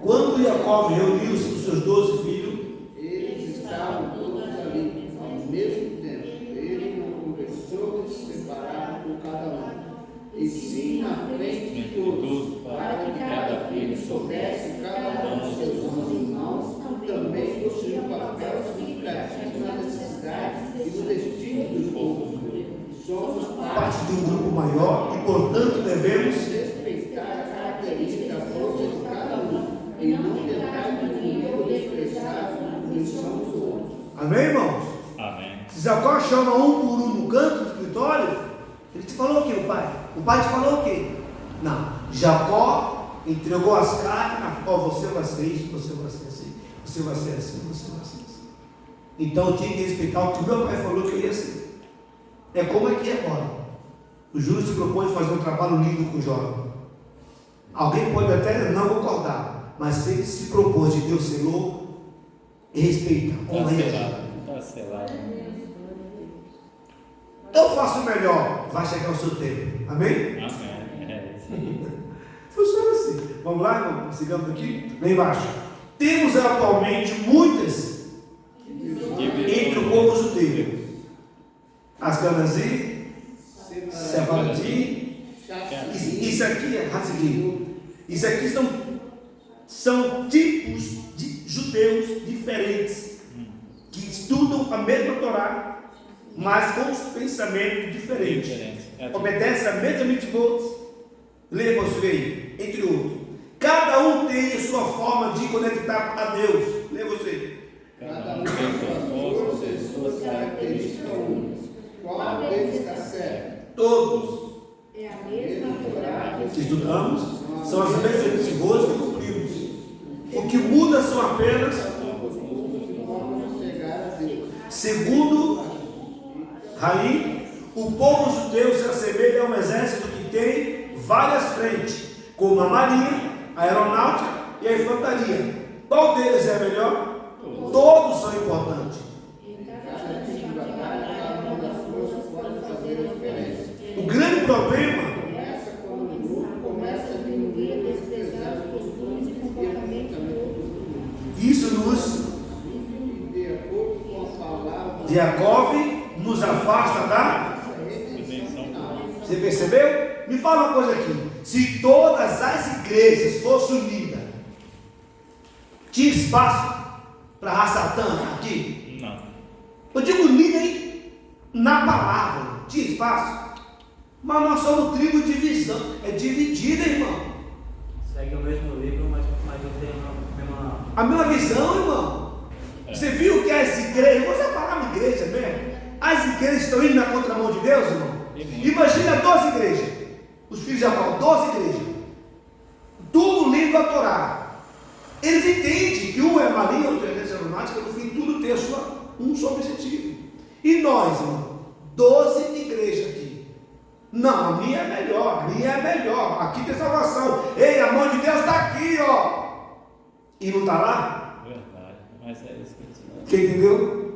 Quando Jacó reuniu os seus 12 filhos, Eles estavam todos ali ao mesmo tempo. Ele não começou a se separar por cada um, e sim na frente de todos, para que cada filho soubesse cada um dos seus irmãos também possuía um papel significativo na necessidade e no destino dos povos. Somos parte de um grupo maior e, portanto, devemos. respeitar a característica da força de cada um e não tentar diminuir ou desprezar a missão dos outros. Amém, irmãos? Amém. Se Jacó chama um por um no canto do escritório, ele te falou o que, o pai? O pai te falou o quê? Não. Jacó entregou as cartas na qual você vai ser isso, você vai ser assim, você vai ser assim, você vai ser assim. Então eu tinha que respeitar o que meu pai falou que eu ia ser. É como aqui agora. O Júlio se propõe fazer um trabalho lindo com o jovem. Alguém pode até não concordar, mas ele se propôs de Deus selou e respeita. Está selado. Está selado. Eu faço melhor, vai chegar o seu tempo. Amém? Amém. Funciona assim. Vamos lá, irmão? Sigamos aqui. Lá embaixo. Temos atualmente muitas entre o povo judeu. Askenazi, Sefaradi, isso aqui é Hassidim. Isso aqui são tipos de diferentes, que estudam a mesma Torá, mas com os pensamentos diferentes. Obedecem a mesma mitzvot, lemos bem, entre outros. Cada um tem a sua forma de conectar a Deus. Lê você. Cada um tem suas forças e suas características únicas. Qual deles está certo? Todos É a mesma Torá que estudamos são as mesmas mitzvot que cumprimos. O que muda são apenas, Como chegar a Deus. segundo Raí, o povo judeu se assemelha a um exército que tem várias frentes, como a marinha, a aeronáutica e a infantaria. Qual deles é melhor? Todos são importantes. Cada tipo de batalha, cada uma das forças pode fazer a diferença. O grande problema Começa quando o grupo começa a diminuir e desprezar os costumes e comportamentos do grupo. isso nos E de acordo com a palavra de Jacob nos afasta da. Você percebeu? Me fala uma coisa aqui. Se todas as igrejas fossem unidas, tinha espaço para raça aqui? Não. Eu digo unida na palavra. Tinha espaço? Mas nós somos tribo de divisão. É dividida, irmão. Segue o mesmo livro, mas não tem A mesma visão, irmão. Você viu que as igrejas, vou usar a palavra igreja mesmo. As igrejas estão indo na contramão de Deus, irmão. Imagina 12 igrejas. Os filhos de Jacó, 12 igrejas. Tudo lindo a Torá. Eles entendem que um é marinha, outro é aeronáutica, no fim tudo tem um só objetivo. E nós, irmão, 12 igrejas aqui. Não, a minha é melhor. Aqui tem salvação. Ei, a mão de Deus está aqui, ó. E não está lá? Verdade. Mas é isso que eles falam. Quem entendeu?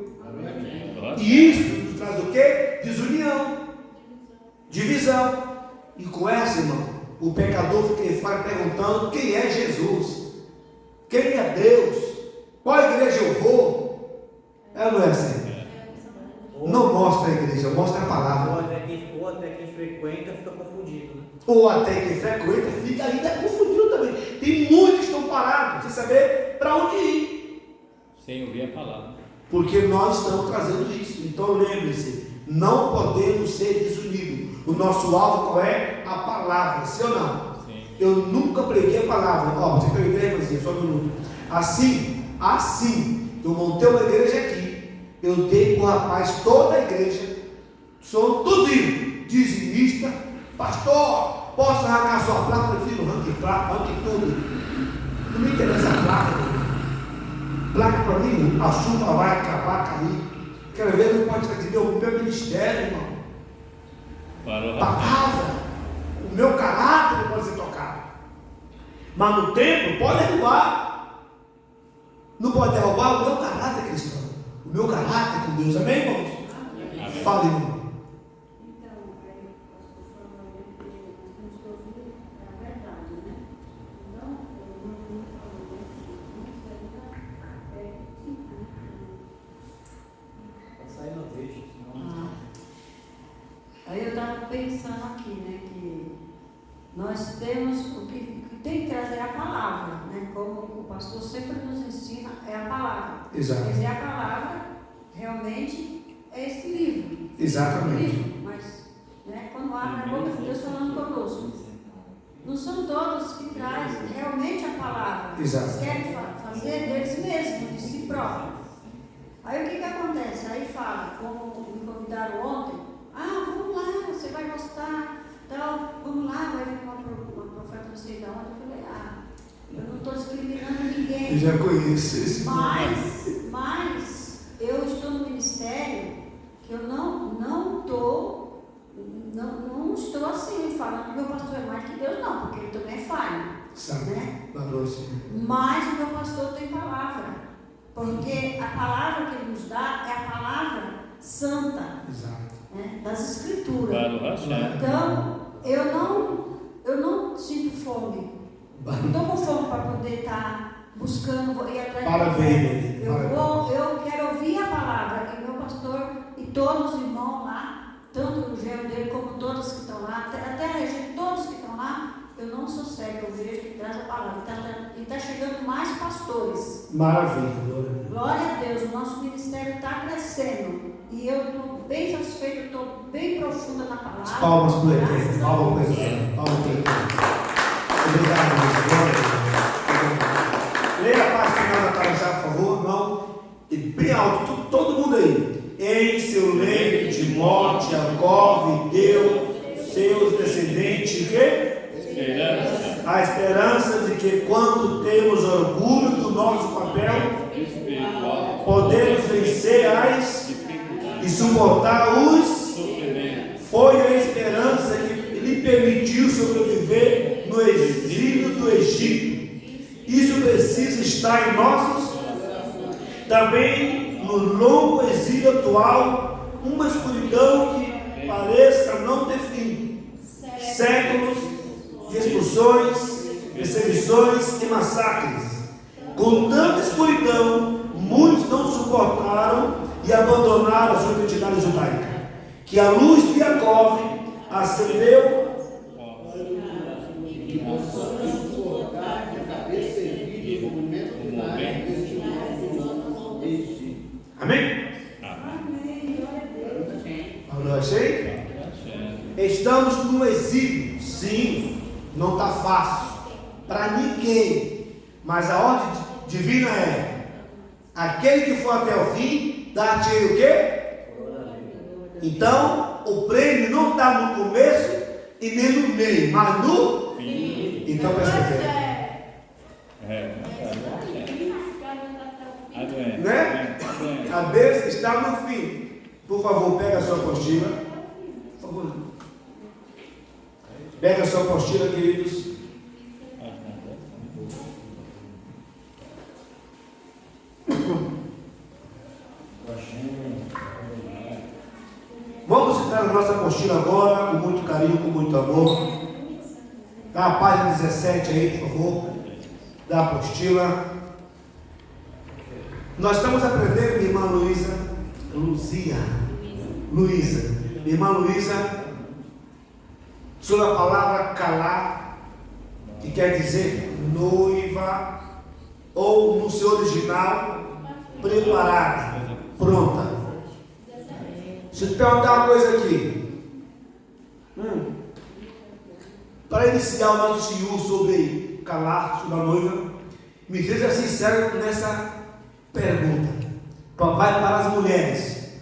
E isso nos traz o quê? Desunião, divisão. E com essa, irmão, o pecador fica perguntando quem é Jesus, quem é Deus, qual igreja eu vou. É ou não é assim? Não mostra a igreja, mostra a palavra. Ou até quem frequenta fica confundido, né? Ou até quem frequenta fica ainda confundido também. Tem muitos que estão parados sem saber para onde ir. Sem ouvir a palavra. Porque nós estamos trazendo isso. Então lembre-se, não podemos ser desunidos. O nosso alvo qual é? A palavra, sim ou não? Sim. Eu nunca preguei a palavra. Ó, você tem ideia, mas só um minuto. Assim, eu montei uma igreja aqui. Eu dei para o rapaz toda a igreja. Sou tudinho, dizimista. Pastor, posso arrancar sua placa? Eu filho, arranque tudo. Não me interessa a placa. Placa para mim, a chuva vai acabar, cair. Quero ver, não pode fazer o meu ministério, irmão. Palavra, o meu caráter não pode ser tocado. Mas no templo pode derrubar. Não pode derrubar o meu caráter cristão. O meu caráter com Deus. Amém, irmãos? Amém. Fale, irmão. Então, aí o pastor falou que nós temos que ouvir a verdade, né? Então, eu não falou Sai no vejo, Aí eu estava pensando aqui, né, que nós temos o que tem que trazer a palavra, né? Como o pastor sempre nos ensina, é a palavra. Exato. Quer dizer, a palavra realmente é esse livro. Exatamente. Livro, mas, né, quando abre a boca de Deus falando conosco. Não são todos que trazem realmente a palavra. Exato. Eles querem fazer deles mesmos, de si próprios. Aí o que acontece? Aí fala, como me convidaram ontem, vamos lá, você vai gostar, então, vamos lá, vai vir uma profeta não sei de onde. Eu falei, eu não estou discriminando ninguém. Eu já conheço esse. Mas eu estou no ministério que eu não estou assim, falando que meu pastor é mais que Deus, não, porque ele também é falho. Sabe? Né? Sim. Mas o meu pastor tem palavra, porque a palavra que ele nos dá é a palavra santa, Exato. né, das escrituras. Claro, Então, eu não sinto fome. Não estou com fome para poder estar buscando ir atrás. Parabéns. Eu quero ouvir a palavra, e meu pastor e todos os irmãos lá, tanto o gênero dele como todos que estão lá, até a gente, todos que estão lá, Eu não sou cega, eu vejo que traz a palavra. E está chegando mais pastores. Maravilha, glória a Deus. Glória a Deus, o nosso ministério está crescendo. E eu estou bem satisfeita, eu estou bem profunda na palavra. Palmas para o Graças Eterno. a Palmas para o Deus. Eterno. Palmas para o Eterno. Obrigado, Deus. Glória a Deus. Leia a parte final da Paraxá, por favor, irmão. E bem alto, todo mundo aí. Em seu leito de morte, Jacó deu seus descendentes, o quê? Esperança. A esperança de que quando temos orgulho do nosso papel, Espiritual. podemos vencer as Dificuldades. e suportar os. Sofrimento. Foi a esperança que lhe permitiu sobreviver no exílio do Egito. Isso precisa estar em nossos. Também no longo exílio atual, uma escuridão que pareça não ter fim. Séculos de expulsões, perseguições e massacres. Com tanta escuridão, muitos não suportaram e abandonaram a sua identidade judaica. Que a luz de Jacó acendeu. E possamos suportar de cabeça erguida no momento que na deste mundo existe. Amém? Amém, glória a Deus. Falou, achei? Estamos no exílio. Sim, não está fácil para ninguém. Mas a ordem divina é: aquele que for até o fim, dá-te o quê? Então, o prêmio não está no começo e nem no meio, mas no fim. Então, presta atenção. Né? A bênção está no fim. Por favor, pega a sua apostila. Por favor. Pega a sua apostila, queridos. Vamos citar a nossa apostila agora, com muito carinho, com muito amor. Dá a página 17 aí, por favor. Da apostila. Nós estamos aprendendo, minha irmã Luísa, minha irmã Luísa, sobre a palavra calar, que quer dizer noiva, ou no seu original, preparada, pronta. Deixa eu te perguntar uma coisa aqui. Para iniciar o nosso senhor sobre calar, sobre a noiva, me seja sincero nessa pergunta. Vai para as mulheres.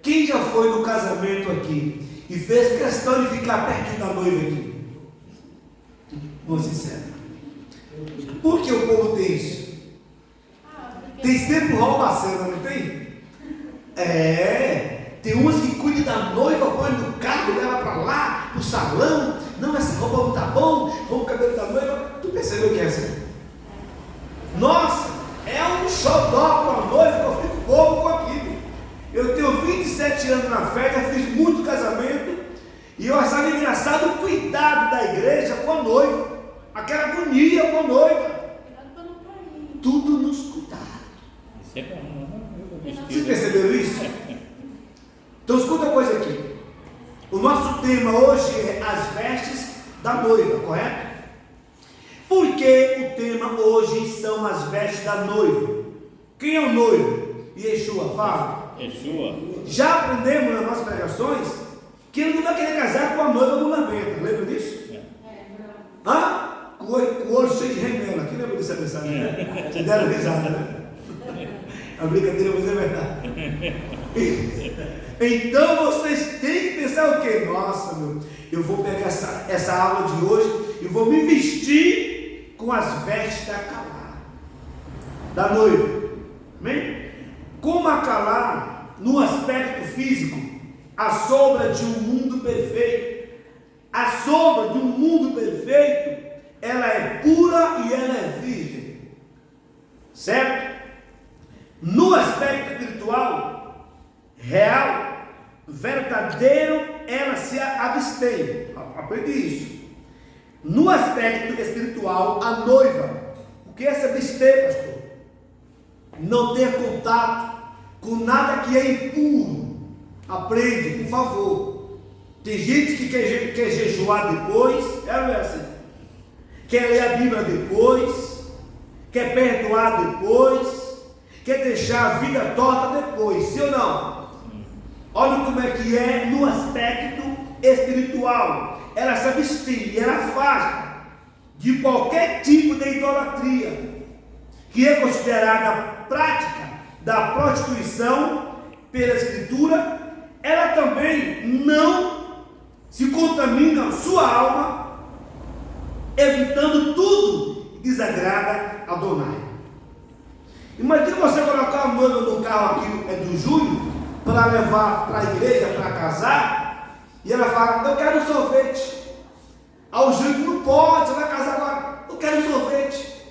Quem já foi no casamento aqui e fez questão de ficar perto da noiva aqui? Vou sincero. Por que o povo tem isso? Tem sempre rouba-cena, não tem? Tem umas que cuidam da noiva, põe no carro, leva para lá, pro salão. Não, essa roupa não tá bom, vamos o cabelo da noiva. Tu percebeu o que é assim? Nossa, é um xodó com a noiva que eu fico bobo com aquilo. Eu tenho 27 anos na fé, já fiz muito casamento, e eu achava engraçado o cuidado da igreja com a noiva, aquela agonia com a noiva. Tudo nos cuidados. Isso é bom, não? Vocês perceberam isso? Então escuta uma coisa aqui. O nosso tema hoje é as vestes da noiva, correto? Porque o tema hoje são as vestes da noiva. Quem é o noivo? Yeshua, fala. Yeshua. Já aprendemos nas nossas pregações que ele não vai querer casar com a noiva do lamento. Lembra disso? Hã? Com o olho cheio de remela. Quem lembra dessa mensagem? Né? Te deram risada, né? A brincadeira, mas é verdade. Então vocês têm que pensar o quê? Nossa, eu vou pegar essa aula de hoje e vou me vestir com as vestes da Calá, da noiva. Amém? Como a Calá, no aspecto físico, a sombra de um mundo perfeito. A sombra de um mundo perfeito, ela é pura e ela é virgem. Certo? No aspecto espiritual, real, verdadeiro, ela se abstém. Aprende isso. No aspecto espiritual, a noiva, o que é se abster, pastor? Não ter contato com nada que é impuro. Aprende, por favor. Tem gente que quer jejuar depois, é ou não é assim? quer ler a Bíblia depois, quer perdoar depois, quer deixar a vida torta depois, sim ou não? Olha como é que é no aspecto espiritual. Ela se abstém, ela afasta de qualquer tipo de idolatria, que é considerada prática da prostituição pela Escritura. Ela também não se contamina sua alma, evitando tudo que desagrada a Adonai. Imagina você colocar a noiva no carro aqui do Júnior para levar para a igreja para casar, e ela fala: eu quero sorvete. Ao Júnior: não pode, você vai casar agora, eu quero sorvete.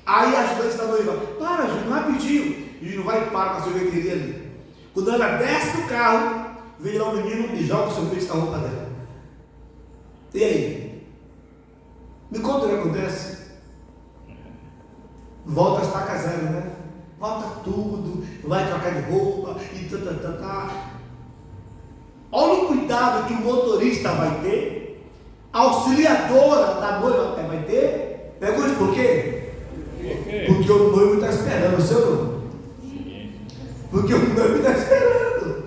Aí as duas da noiva: para, Júnior, rapidinho. E o Júnior vai e para com a sorveteria ali. Quando ela desce do carro, vem lá o menino e joga o sorvete na roupa dela. E aí? Me conta o que acontece. Volta a estaca zero, né? Volta tudo, vai trocar de roupa e tá. Olha o cuidado que o motorista vai ter, a auxiliadora da noiva vai ter. Pergunte por quê? Porque o noivo está esperando, seu nome. Porque o noivo está esperando.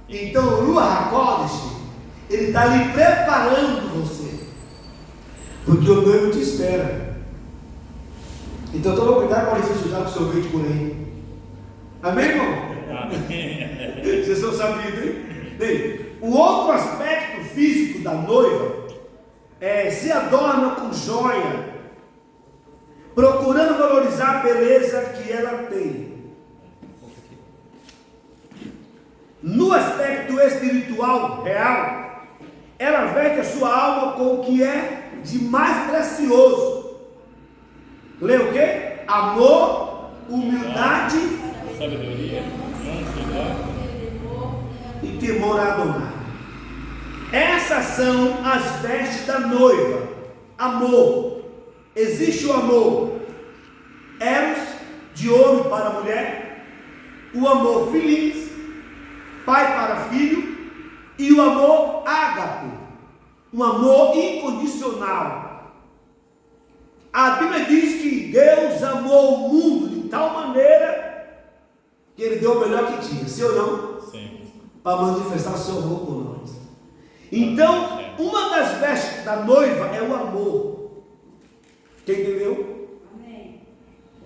Então o Ruach HaKodesh, ele está ali preparando você, porque o noivo te espera. Então toma cuidado para você sujar com o sorvete por aí. Amém, irmão? Amém. Vocês são sabidos, hein? Bem, o outro aspecto físico da noiva se adorna com joia, procurando valorizar a beleza que ela tem. No aspecto espiritual real, ela veste a sua alma com o que é de mais precioso. Lê o quê? Amor, humildade, sabedoria, e temor a Adonai. Essas são as vestes da noiva. Amor. Existe o amor eros, de homem para mulher, o amor filins, pai para filho, e o amor ágape, um amor incondicional. A Bíblia diz que Deus amou o mundo de tal maneira que Ele deu o melhor que tinha, sim ou não? Sim. Para manifestar o seu amor por nós. Então, uma das vestes da noiva é o amor. Quem entendeu? Amém.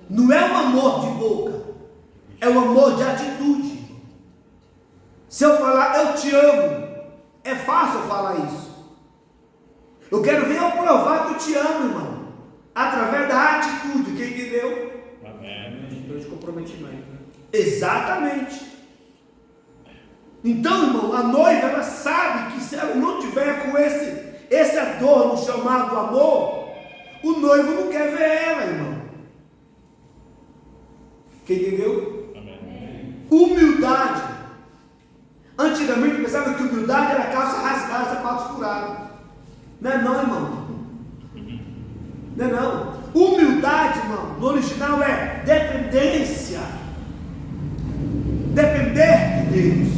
Não é o amor de boca, é o amor de atitude. Se eu falar eu te amo, é fácil eu falar isso. Eu quero ver eu provar que eu te amo, irmão, através da atitude. Quem entendeu? Amém. Atitude de comprometimento, né? Exatamente. Então, irmão, a noiva, ela sabe que se ela não tiver com esse adorno chamado amor, o noivo não quer ver ela, irmão. Quem entendeu? Amém. Humildade. Antigamente pensava que humildade era calça rasgada, sapato furado. Não é não, irmão. Não é não. Humildade, irmão, no original é dependência. Depender de Deus.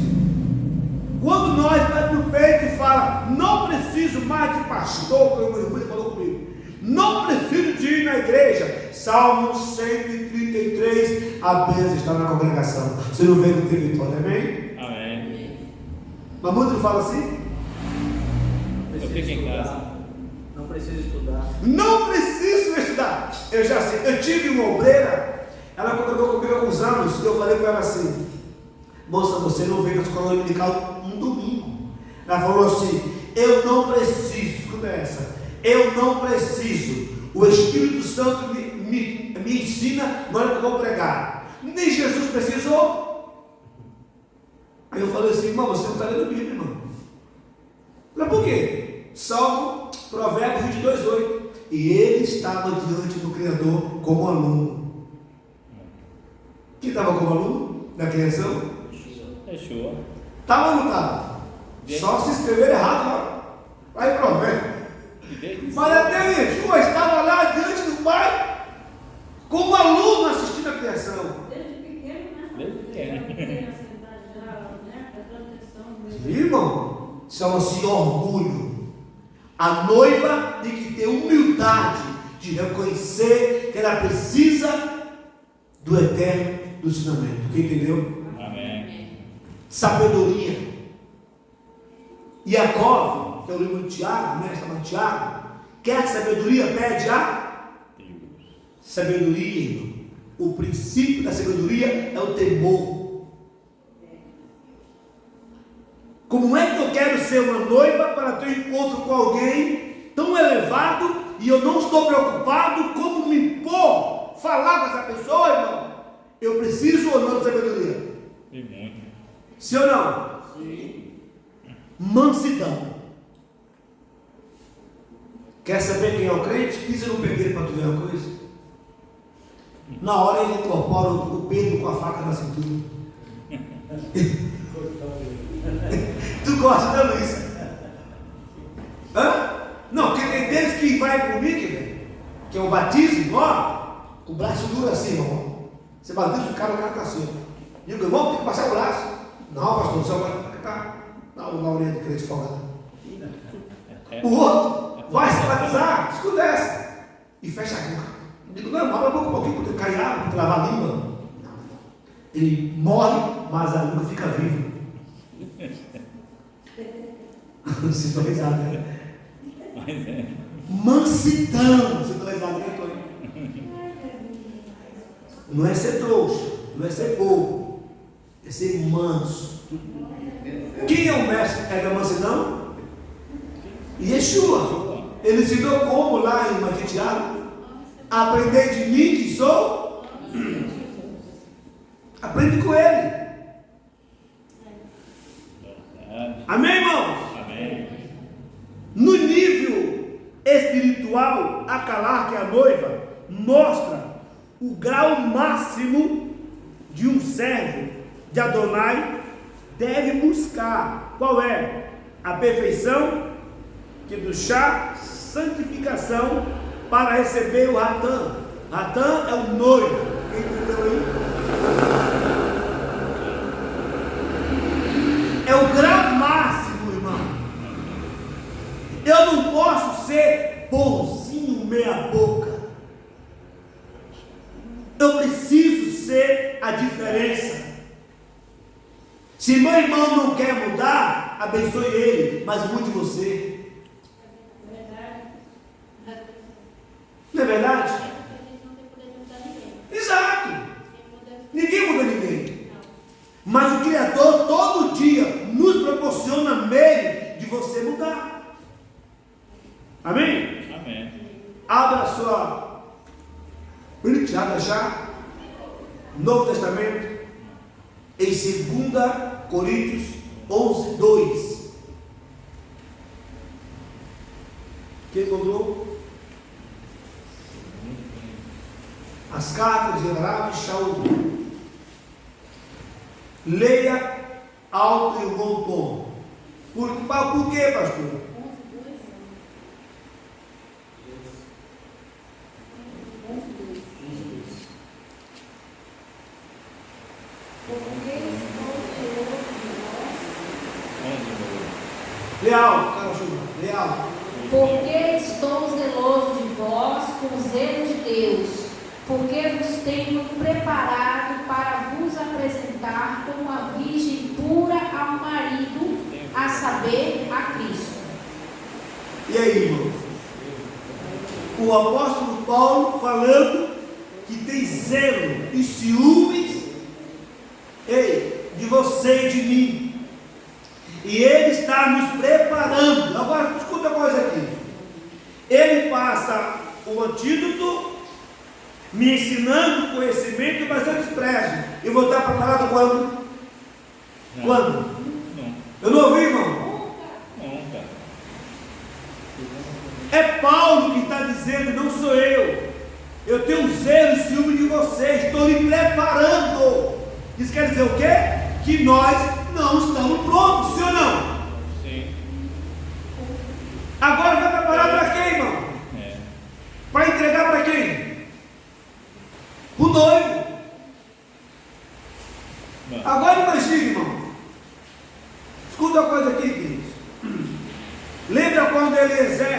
Quando nós batemos no peito e fala, não preciso mais de pastor, como o meu irmão falou comigo, não preciso de ir na igreja. Salmo 133, a bênção está na congregação. Você não vê no ter vitória, amém? Amém. Mas muitos não falam assim? Eu fico em casa. Não precisa estudar. Não preciso estudar. Eu já sei, eu tive uma obreira, ela congregou comigo há alguns anos, e eu falei para ela assim, moça, você não veio na escola dominical um domingo. Ela falou assim, eu não preciso, escuta essa, eu não preciso, o Espírito Santo me ensina na hora que eu vou pregar, nem Jesus precisou. Aí eu falei assim, irmão, você não está lendo Bíblia, irmão. Mas por quê? Salmo, Provérbios 22:8, e ele estava diante do Criador como aluno. Quem estava como aluno na criação? Fechou. Estava ou não estava? Só se escrever errado, ó. Vai Provérbios. Mas até Yeshua estava lá diante do Pai, como aluno assistindo a criação. Desde pequeno, né? Desde pequeno. Tem essa idade já, né? Prestando atenção mesmo. Irmão, chama-se orgulho. A noiva tem que ter humildade de reconhecer que ela precisa do eterno do ensinamento. Quem entendeu? Amém. Sabedoria. Jacó, que é o livro de Tiago, né? Chama Tiago. Quer sabedoria? Pede a Deus. sabedoria, irmão. O princípio da sabedoria é o temor. Como é que eu quero ser uma noiva para ter um encontro com alguém tão elevado e eu não estou preocupado como me impor, falar com essa pessoa, irmão? Eu preciso ou não de sabedoria? E muito. Sim ou não? Sim. Mansidão. Quer saber quem é o crente? Pisa no pedreiro para tu ver uma coisa. Na hora ele incorpora o Pedro com a faca na cintura. Tu gosta da Luísa? Hã? Não, porque tem deles que vai comigo, velho, que é o batismo, ó, com o braço duro assim, irmão. Você batiza o cara tá assim. E o irmão tem que passar o braço. Não, pastor, você vai ficar. Dá uma orelha de crente folgada. O outro vai se batizar, escuta essa, e fecha a boca. Eu digo, não, abre a boca um pouquinho, porque cai água, porque lavar a língua. Não. Ele morre, mas a língua fica viva. Vocês estão risados, né? Mas é. Mansidão. Vocês estão risados, né, Tony? Não é ser trouxa, não é ser bobo, é ser manso. Quem é o mestre da mansidão? Yeshua. Ele ensinou como lá em Mateus Tiago? Aprender de mim que sou. Aprende com ele. Amém, irmãos? Amém. No nível espiritual, a Calar, que é a noiva, mostra o grau máximo de um servo de Adonai deve buscar. Qual é? A perfeição, que do chá, santificação, para receber o Ratã. Ratã é o noivo. Quem entendeu aí? É o grau máximo, irmão. Eu não posso ser bonzinho meia boca. Eu preciso ser a diferença. Se meu irmão não quer mudar, abençoe ele, mas mude você. Não é verdade? Exato. Ninguém muda ninguém. Mas o Criador todo dia nos proporciona meio de você mudar. Amém? Amém. Abra a sua Bíblia já, Novo Testamento, em 2 Coríntios 11, 2. Quem encontrou? As cartas de Rav Shaul. Leia alto e um bom tom. Por quê, pastor? Leal, cara, leal. Porque estou zeloso de vós com zelo de Deus, porque vos tenho preparado para vos apresentar como a virgem pura ao marido, a saber, a Cristo. E aí, irmão? O apóstolo Paulo falando que tem zelo e ciúmes, de você e de mim. E ele está nos preparando. Agora, escuta a coisa aqui. Ele passa o antídoto, me ensinando conhecimento, mas eu desprezo. Eu vou estar preparado quando? Não. Quando? Não. Eu não ouvi, irmão? Nunca. É Paulo que está dizendo, não sou eu. Eu tenho zelo e ciúme de vocês. Estou lhe preparando. Isso quer dizer o quê? Que nós não estamos prontos, sim ou não? Sim. Agora vai preparar para quem, irmão? Para entregar para quem? O noivo. Não. Agora imagine, irmão. Escuta uma coisa aqui, queridos. Lembra quando Eliezer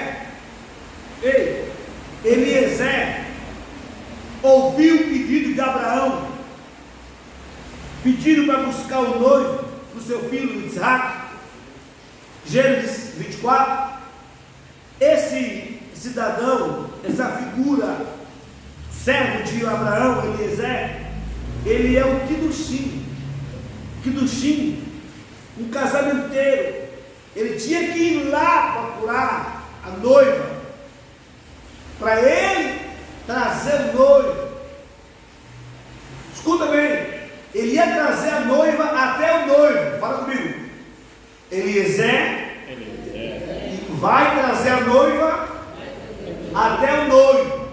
ouviu o pedido de Abraão, pedindo para buscar o noivo para o seu filho Isaac, Gênesis 24, esse cidadão, essa figura, servo de Abraão, Eliezer, ele é o Kidushim, um casamenteiro. Ele tinha que ir lá procurar a noiva, para ele trazer o noivo. Escuta bem, ele ia trazer a noiva até o noivo. Fala comigo. Eliezer vai trazer a noiva até o noivo.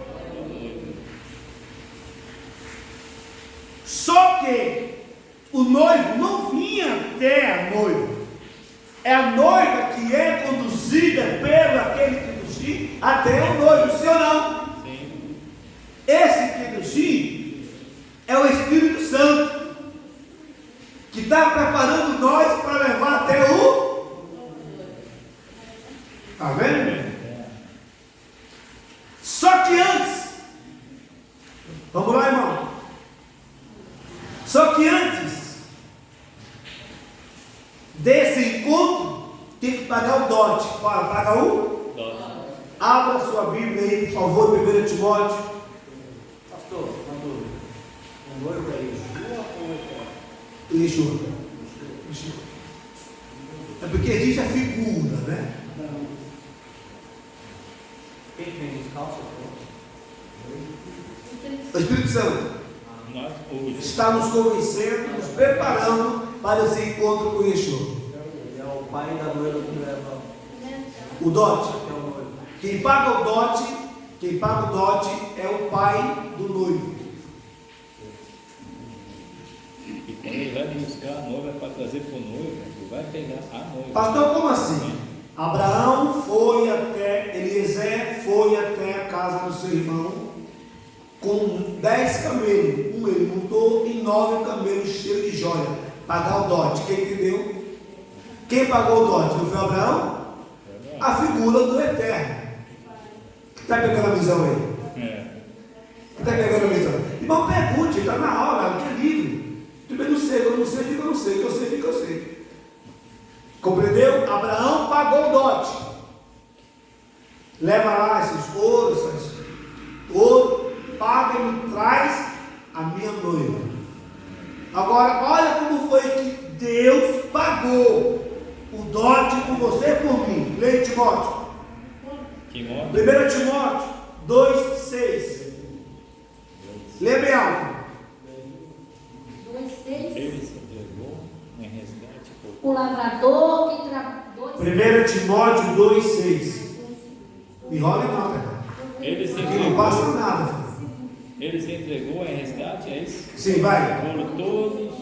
Só que o noivo não vinha até a noiva. É a noiva que é conduzida pelo aquele Kidushim até o noivo, sim ou não? Sim. Esse Kidushim é o Espírito Santo, que está preparando nós para levar até o... Está vendo? Só que antes, vamos lá, irmão. Só que antes desse encontro, tem que pagar o dote. Fala, paga o dote. Abra sua Bíblia aí, por favor, 1 Timóteo. Pastor, uma dúvida. O noivo é Yeshua ou é Yeshua. É porque existe a figura, né? Quem fez os calços? O Espírito Santo Nós hoje. está nos convencendo, nos preparando para esse encontro com Yeshua. Ele é o pai da noiva que leva O dote. até o noivo. Quem paga o dote é o pai do noivo. E quando ele vai buscar a noiva para trazer para o noivo, ele vai pegar a noiva. Pastor, como assim? Abraão foi até, Eliezer foi até a casa do seu irmão com 10 camelos. Um ele montou e 9 camelos cheios de joia. Pagar o dote. Quem entendeu? Quem pagou o dote? Não foi Abraão? A figura do Eterno. Está pegando a visão aí? Está pegando a visão? Irmão, pergunte, está na aula, que é livre. Eu não sei, eu não sei, diga eu não sei, que eu sei, diga eu sei. Compreendeu? Abraão pagou o dote. Leva lá esses ouros, ouro, paga e me traz a minha noiva. Agora, olha como foi que Deus pagou o dote por você e por mim. Leia Timóteo. 1 Timóteo 2,6. Lê bem alto. 2,6. Ele se entregou em resgate por O lavrador que trabalhou. 1 Timóteo 2,6. Me enrola não, cara. Ele se Aqui não entregou. passa nada, filho. Ele se entregou em resgate, é isso? Sim, vai. Por todos,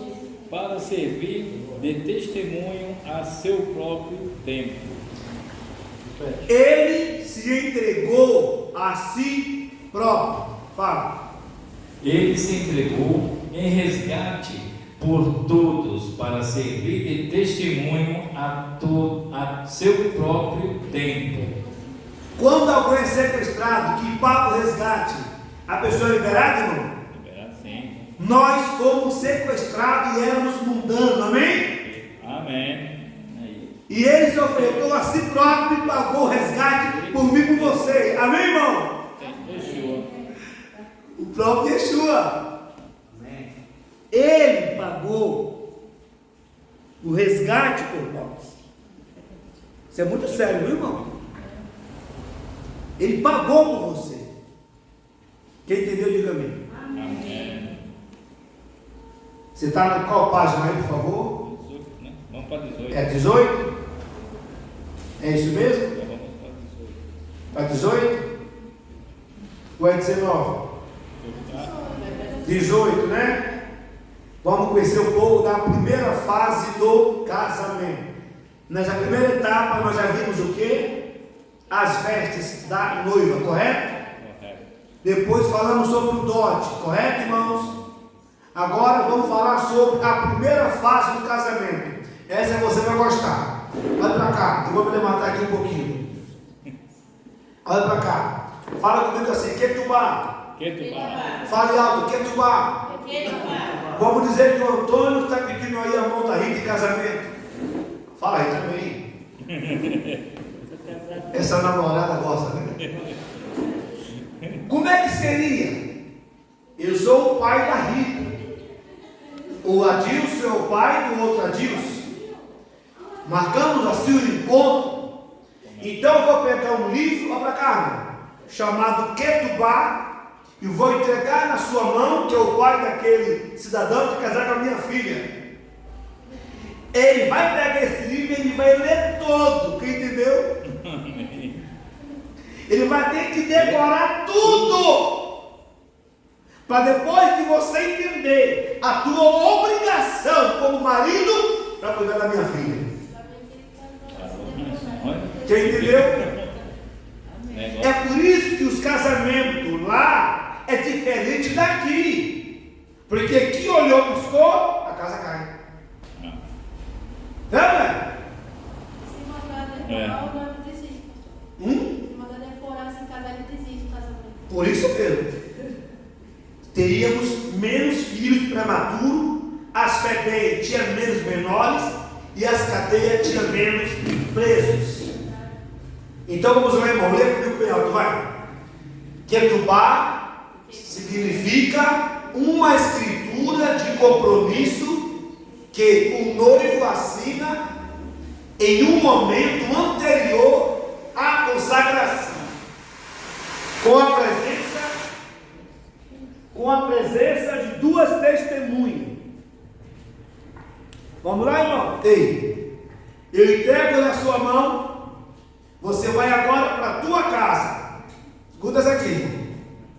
para servir de testemunho a seu próprio tempo. Ele se entregou a si próprio. Fala. Ele se entregou em resgate por todos para servir de testemunho a seu próprio tempo. Quando alguém é sequestrado, que paga o resgate, a pessoa é liberada, irmão? Liberado, sim. Nós fomos sequestrados e éramos mundanos, amém? Amém. Aí. E ele se ofertou a si próprio e pagou o resgate por mim e por você, amém, irmão? Tem Yeshua. O próprio Yeshua. Amém. Ele pagou o resgate por nós. Isso é muito sério, viu, irmão? Ele pagou por você. Quem entendeu, diga amém. Amém. Você está na qual página aí, por favor? 18, né? Vamos para 18. É 18? É isso mesmo? Então vamos para 18. Para 18? Ou é 19? 18, né? Vamos conhecer um pouco da primeira fase do casamento. Nessa primeira etapa nós já vimos o quê? As vestes da noiva, correto? Correto. Depois falamos sobre o dote, correto, irmãos? Agora vamos falar sobre a primeira fase do casamento. Essa você vai gostar. Olha para cá, eu vou me levantar aqui um pouquinho. Olha para cá. Fala comigo assim, Ketubá. Ketubá. Fale alto, Ketubá. Vamos dizer que o Antônio está pedindo aí a mão da Rita em casamento. Fala aí também. Essa namorada gosta, né? Como é que seria? Eu sou o pai da Rita. O Adilson é o pai do outro Adilson. Marcamos assim o encontro. Então eu vou pegar um livro, olha para cá, chamado Ketubá, e vou entregar na sua mão, que é o pai daquele cidadão que casar com a minha filha. Ele vai pegar esse livro e ele vai ler todo, quem entendeu? Ele vai ter que decorar tudo, para depois que você entender a tua obrigação como marido, para cuidar da minha filha. Quem entendeu? É por isso que os casamentos lá é diferente daqui. Porque aqui olhou, buscou, a casa cai. Tá, Se mandar decorar, o noivo desiste, pastor. Se mandar decorar, se casar, ele desiste do casamento. Por isso mesmo. Teríamos menos filhos prematuros, as FEBEM tinham menos menores e as cadeias tinham menos presos. Então vamos lá, irmão, lê comigo bem alto, vai. Ketubá significa uma escritura de compromisso que o noivo assina em um momento anterior à consagração, com a presença de duas testemunhas. Vamos lá, irmão? Ei, eu entrego na sua mão. Você vai agora para a tua casa. Escuta isso aqui.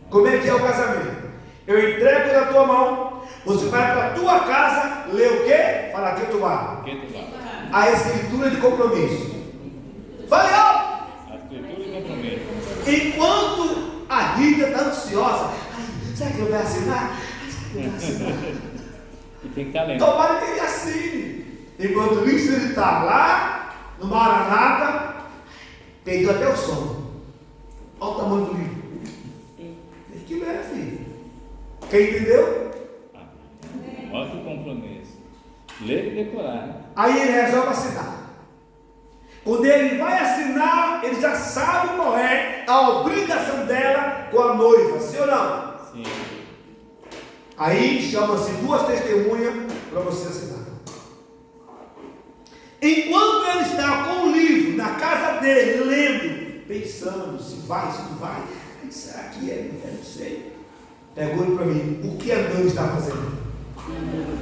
Como é que é o casamento? Eu entrego na tua mão. Você vai para a tua casa. Lê o quê? Fala Ketubá. A escritura de compromisso. Fale alto. A escritura de compromisso. Enquanto a Rita está ansiosa. Ai, será que eu vou assinar? E tem que estar lendo. Tomara que ele assine. Enquanto isso, ele está lá no Maranata. Perdeu até o sono. Olha o tamanho do livro. Tem que ler, filho. Quem entendeu? Olha que compromisso. Ler e decorar, né? Aí ele resolve assinar. Quando ele vai assinar, ele já sabe qual é a obrigação dela com a noiva, sim ou não? Sim. Aí chama-se duas testemunhas para você assinar. Enquanto ele está com o livro na casa dele, lendo, pensando se vai, se não vai, será que é? Eu não sei. Pergunta para mim, o que a noiva está fazendo?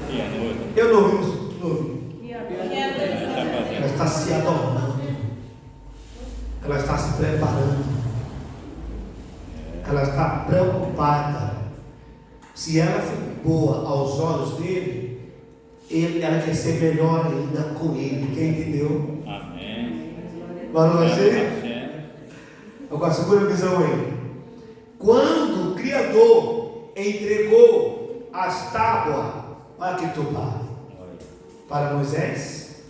E a noiva? Eu não ouvi, não ouvi. Ela está se adornando. Ela está se preparando. Ela está preocupada. Se ela for boa aos olhos dele, ela quer ser melhor ainda com ele. Quem entendeu? Amém. Agora segura a visão aí. Quando o Criador entregou as tábuas para Ketubá, para Moisés,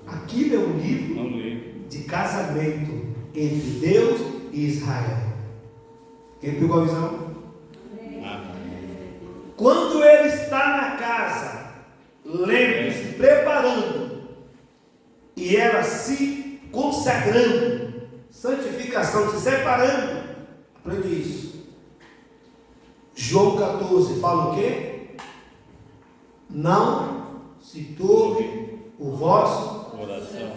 aquilo é um livro de casamento entre Deus e Israel. Quem pegou a visão? Quando ele está na casa, lendo, se preparando, e ela se consagrando, santificação, se separando, aprende isso. João 14 fala o quê? Não se turbe o vosso coração.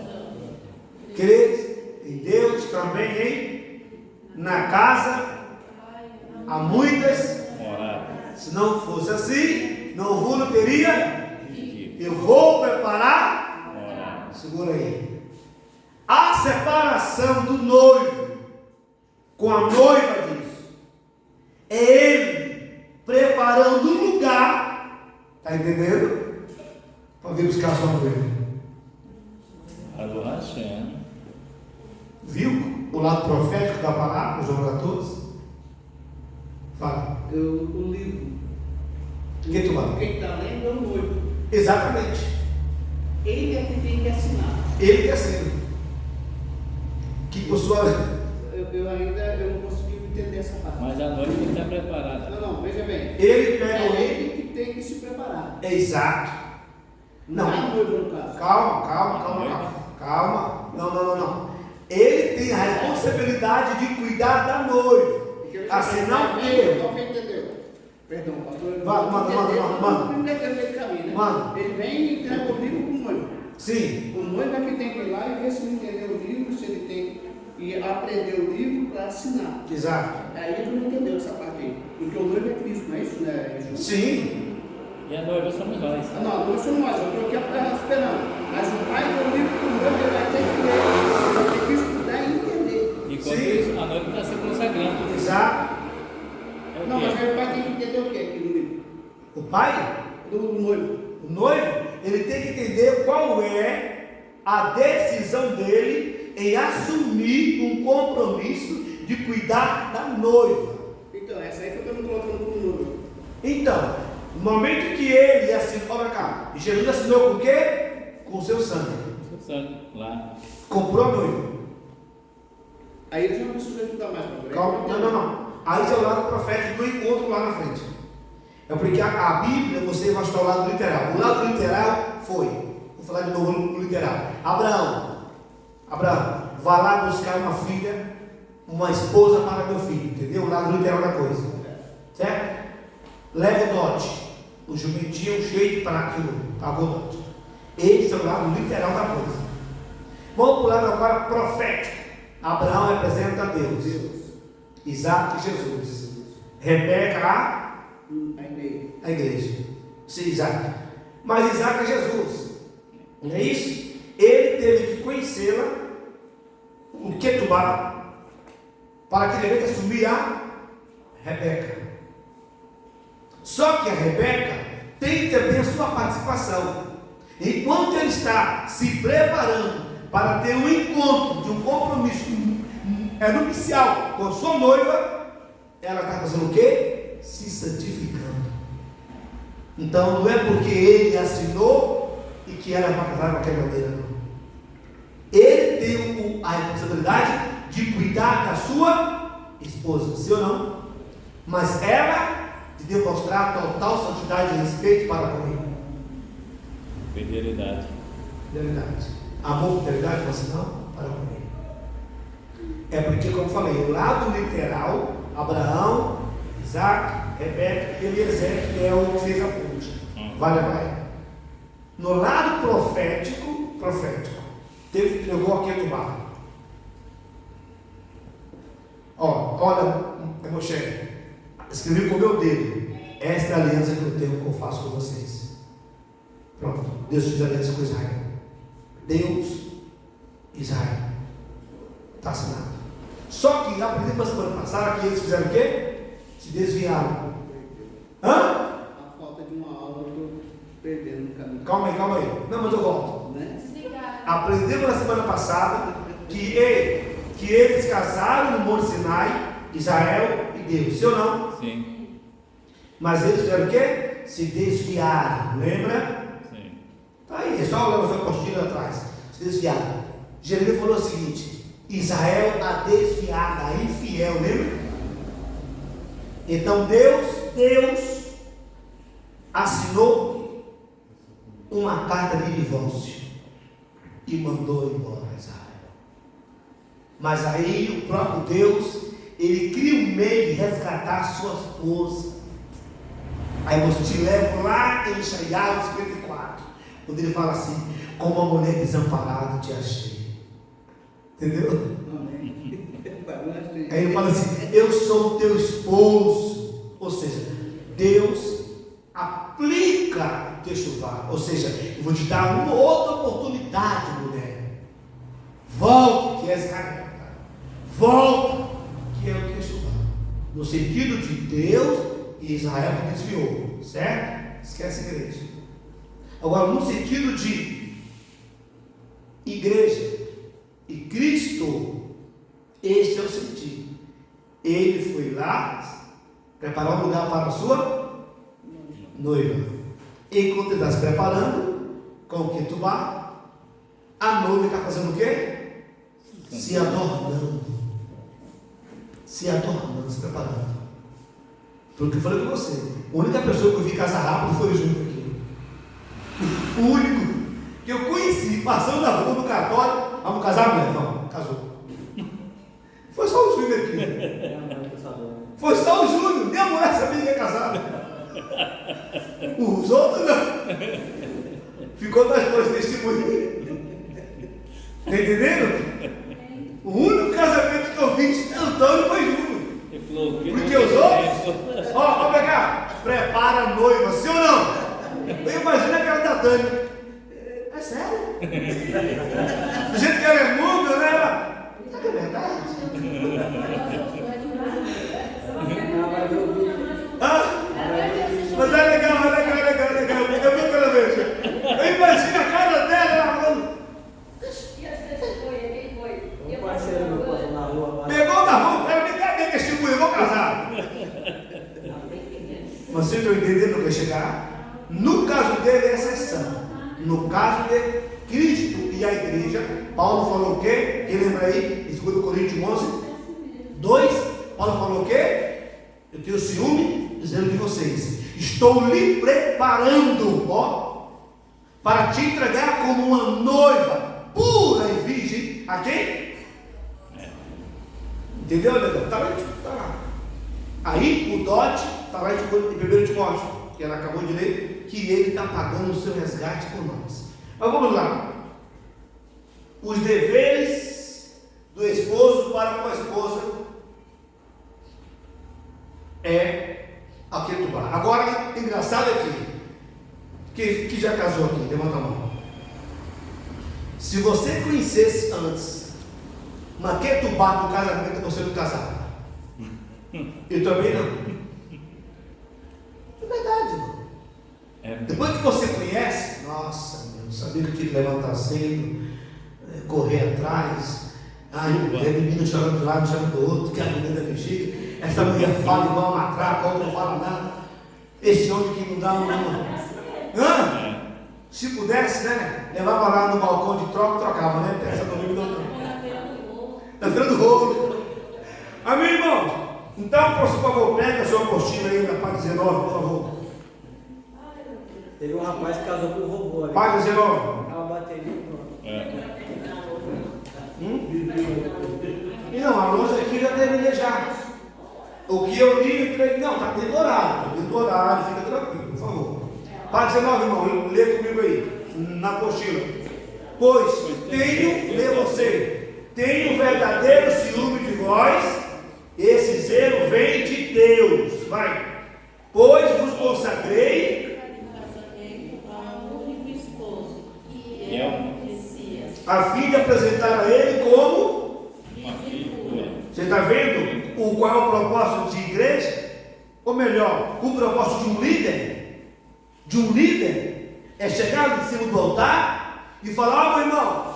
Crede em Deus, também na casa há muitas. Se não fosse assim, não vou teria. Eu vou preparar. Segura aí. A separação do noivo com a noiva disso é ele preparando um lugar. Está entendendo? Para vir buscar a sua noiva. Viu o lado profético da palavra, João 14? Fala. O livro. Quem está lendo é o noivo. Exatamente. Ele é que tem que assinar. Ele que assina. Que por sua. Eu ainda não consegui entender essa parte. Mas a noiva tem que estar preparada. Não, veja bem. Ele pega É o ele que tem que se preparar. Exato. Não é a noiva no caso. Calma. Não. Ele tem a responsabilidade de cuidar da noiva. Assim não ter. Não entendeu? Perdão, pastor. Mano. Ele vem e entrega o livro para o noivo. Sim. O noivo é que tem que ir lá e ver se ele entendeu o livro, se ele tem que aprender o livro para assinar. Exato. Aí ele não entendeu essa parte aí. Porque o noivo é Cristo, não é isso, né, Jesus? Sim. E a noiva somos nós. Não, não somos nós, eu estou aqui esperando. Mas o pai deu o livro para o noivo, ele vai ter que ler, ele vai ter que estudar e entender. E quando isso, a noiva está se consagrando. Exato. É o Não, quê? mas aí o pai tem que entender o que aqui no livro? O pai, Do noivo. o noivo, ele tem que entender qual é a decisão dele em assumir um compromisso de cuidar da noiva. Então, essa aí que eu estou me colocando como noivo. Então, no momento que ele assinou, olha cá, Jesus assinou com o quê? Com o seu sangue. Seu sangue, lá. Comprou a noiva. Aí ele já não precisa estudar mais para ver. Calma, não. Aí já é o lado profético do encontro lá na frente. É porque a Bíblia, você vai estar ao lado literal. O lado literal foi, vou falar de novo no literal. Abraão, vai lá buscar uma filha, uma esposa para meu filho, entendeu? O lado literal da coisa, certo? Leva o dote, o jumentinho cheio para aquilo, pagou o dote. Esse é o lado literal da coisa. Vamos para o lado agora profético. Abraão representa Deus. Isaac e Jesus. Rebeca a igreja. Sim, Isaac. Mas Isaac é Jesus. Não é isso? Ele teve que conhecê-la, o Ketubá, para que devesse assumir a Rebeca. Só que a Rebeca tem também a sua participação. Enquanto ele está se preparando para ter um encontro de um compromisso nupcial com a sua noiva, ela está fazendo o quê? Se santificando. Então não é porque ele assinou e que ela vai casar de qualquer maneira, não. Ele tem a responsabilidade de cuidar da sua esposa, sim ou não? Mas ela de demonstrar total santidade e respeito para com ele. Fidelidade. Amor, fidelidade, você não? Para com ele. É porque, como eu falei, o lado literal, Abraão, Isaac, Rebeca e Eliezer, que é o que fez a ponte. Vai. No lado profético, teve que entregou aqui do barro. Olha, Moshe, escrevi com o meu dedo. Esta é a aliança que eu faço com vocês. Pronto, Deus fez a aliança com Israel. Deus, Israel. Está assinado. Só que aprendemos na semana passada que eles fizeram o quê? Se desviaram. A falta de uma aula eu estou perdendo no caminho. Calma aí. Não, mas eu volto. Né? Aprendemos na semana passada que eles casaram no Monte Sinai, Israel e Deus. Sim ou não? Sim. Mas eles fizeram o quê? Se desviaram. Lembra? Sim. Está aí, é só olhar a apostila atrás. Se desviaram. Jeremias falou o seguinte: Israel a desviada, a infiel, lembra? Então Deus assinou uma carta de divórcio e mandou embora Israel. Mas aí o próprio Deus, ele cria um meio de resgatar sua esposa. Aí você te leva lá em Ishaiah 54, onde ele fala assim: como uma mulher desamparada te achei. Entendeu? Aí ele fala assim: eu sou o teu esposo. Ou seja, Deus aplica Techuvá. Ou seja, eu vou te dar uma outra oportunidade, mulher. Volta, que é Israel. Volta, que é o Techuvá. No sentido de Deus e Israel que desviou. Certo? Esquece a igreja. Agora, no sentido de igreja e Cristo, este é o sentido. Ele foi lá preparar um lugar para a sua noiva. Enquanto ele está se preparando com o Ketubá, a noiva está fazendo o quê? Se adornando. se adornando, se preparando. Foi o que eu falei com você. A única pessoa que eu vi casar rápido foi o Júnior aqui. O único que eu conheci, passando na rua no cartório, vamos casar, mulher? Vamos, casou. Foi só o Júnior aqui. Foi só o Júnior, nem a mulher sabia que ia casar. Os outros não. Ficou das duas testemunhas. Tá entendendo? O único casamento que eu vi instantâneo foi Júnior. Porque os outros, ó, pegar, prepara a noiva, sim ou não? Eu imagino a cara da Tânia. É sério? Do jeito que ela é muda, né? Será que é verdade? Mas é legal. Eu vi aquela vez. Eu imagino a cara dela, ela falando. Pegou na rua, quero me cadê testemunho, eu vou casar. Vocês estão entendendo o que é chegar? No caso dele é exceção. No caso de Cristo e a igreja, Paulo falou o quê? Quem lembra aí? Em 2 Coríntios 11, 2, Paulo falou o quê? Eu tenho ciúme dizendo de vocês. Estou lhe preparando, ó, para te entregar como uma noiva pura e virgem. A quem? Entendeu, Leandro? Tá lá. Aí o Dote está lá em 1 Timóteo, que ela acabou de ler, que ele está pagando o seu resgate por nós. Mas vamos lá. Os deveres do esposo para com a esposa é aquele do bar. Agora, engraçado aqui, que já casou aqui, levanta a mão. Se você conhecesse antes Maquetubá do casamento, você não casava. Eu também não. É verdade, irmão. Depois que você conhece, nossa, meu, sabia que tinha que levantar cedo, correr atrás. Ai, a menina chorando de lado, chorando do outro, que a menina da bexiga. Essa mulher fala igual uma matraca, a outra não fala nada. Esse homem que não dá uma. Se pudesse, né? Levava lá no balcão de troca, trocava, né? Essa domingo do outro. Na feira do rolo. Amém, irmão? Então, por favor, pega a sua apostila aí na página 19, por favor. Teve um rapaz que casou com o robô ali. Página 19. Tava batendo. E não, a luz aqui já deveria já. O que eu li, não, está dentro do horário, fica tranquilo, por favor. Página 19, irmão, lê comigo aí, na apostila. Pois tenho verdadeiro ciúme de vós, esse zelo vem de Deus. Vai. Pois vos consagrei a fim de apresentar a ele como uma figura. Você está vendo qual é o propósito de igreja? Ou melhor, o propósito de um líder? De um líder é chegar em cima do altar e falar: ó, meu irmão,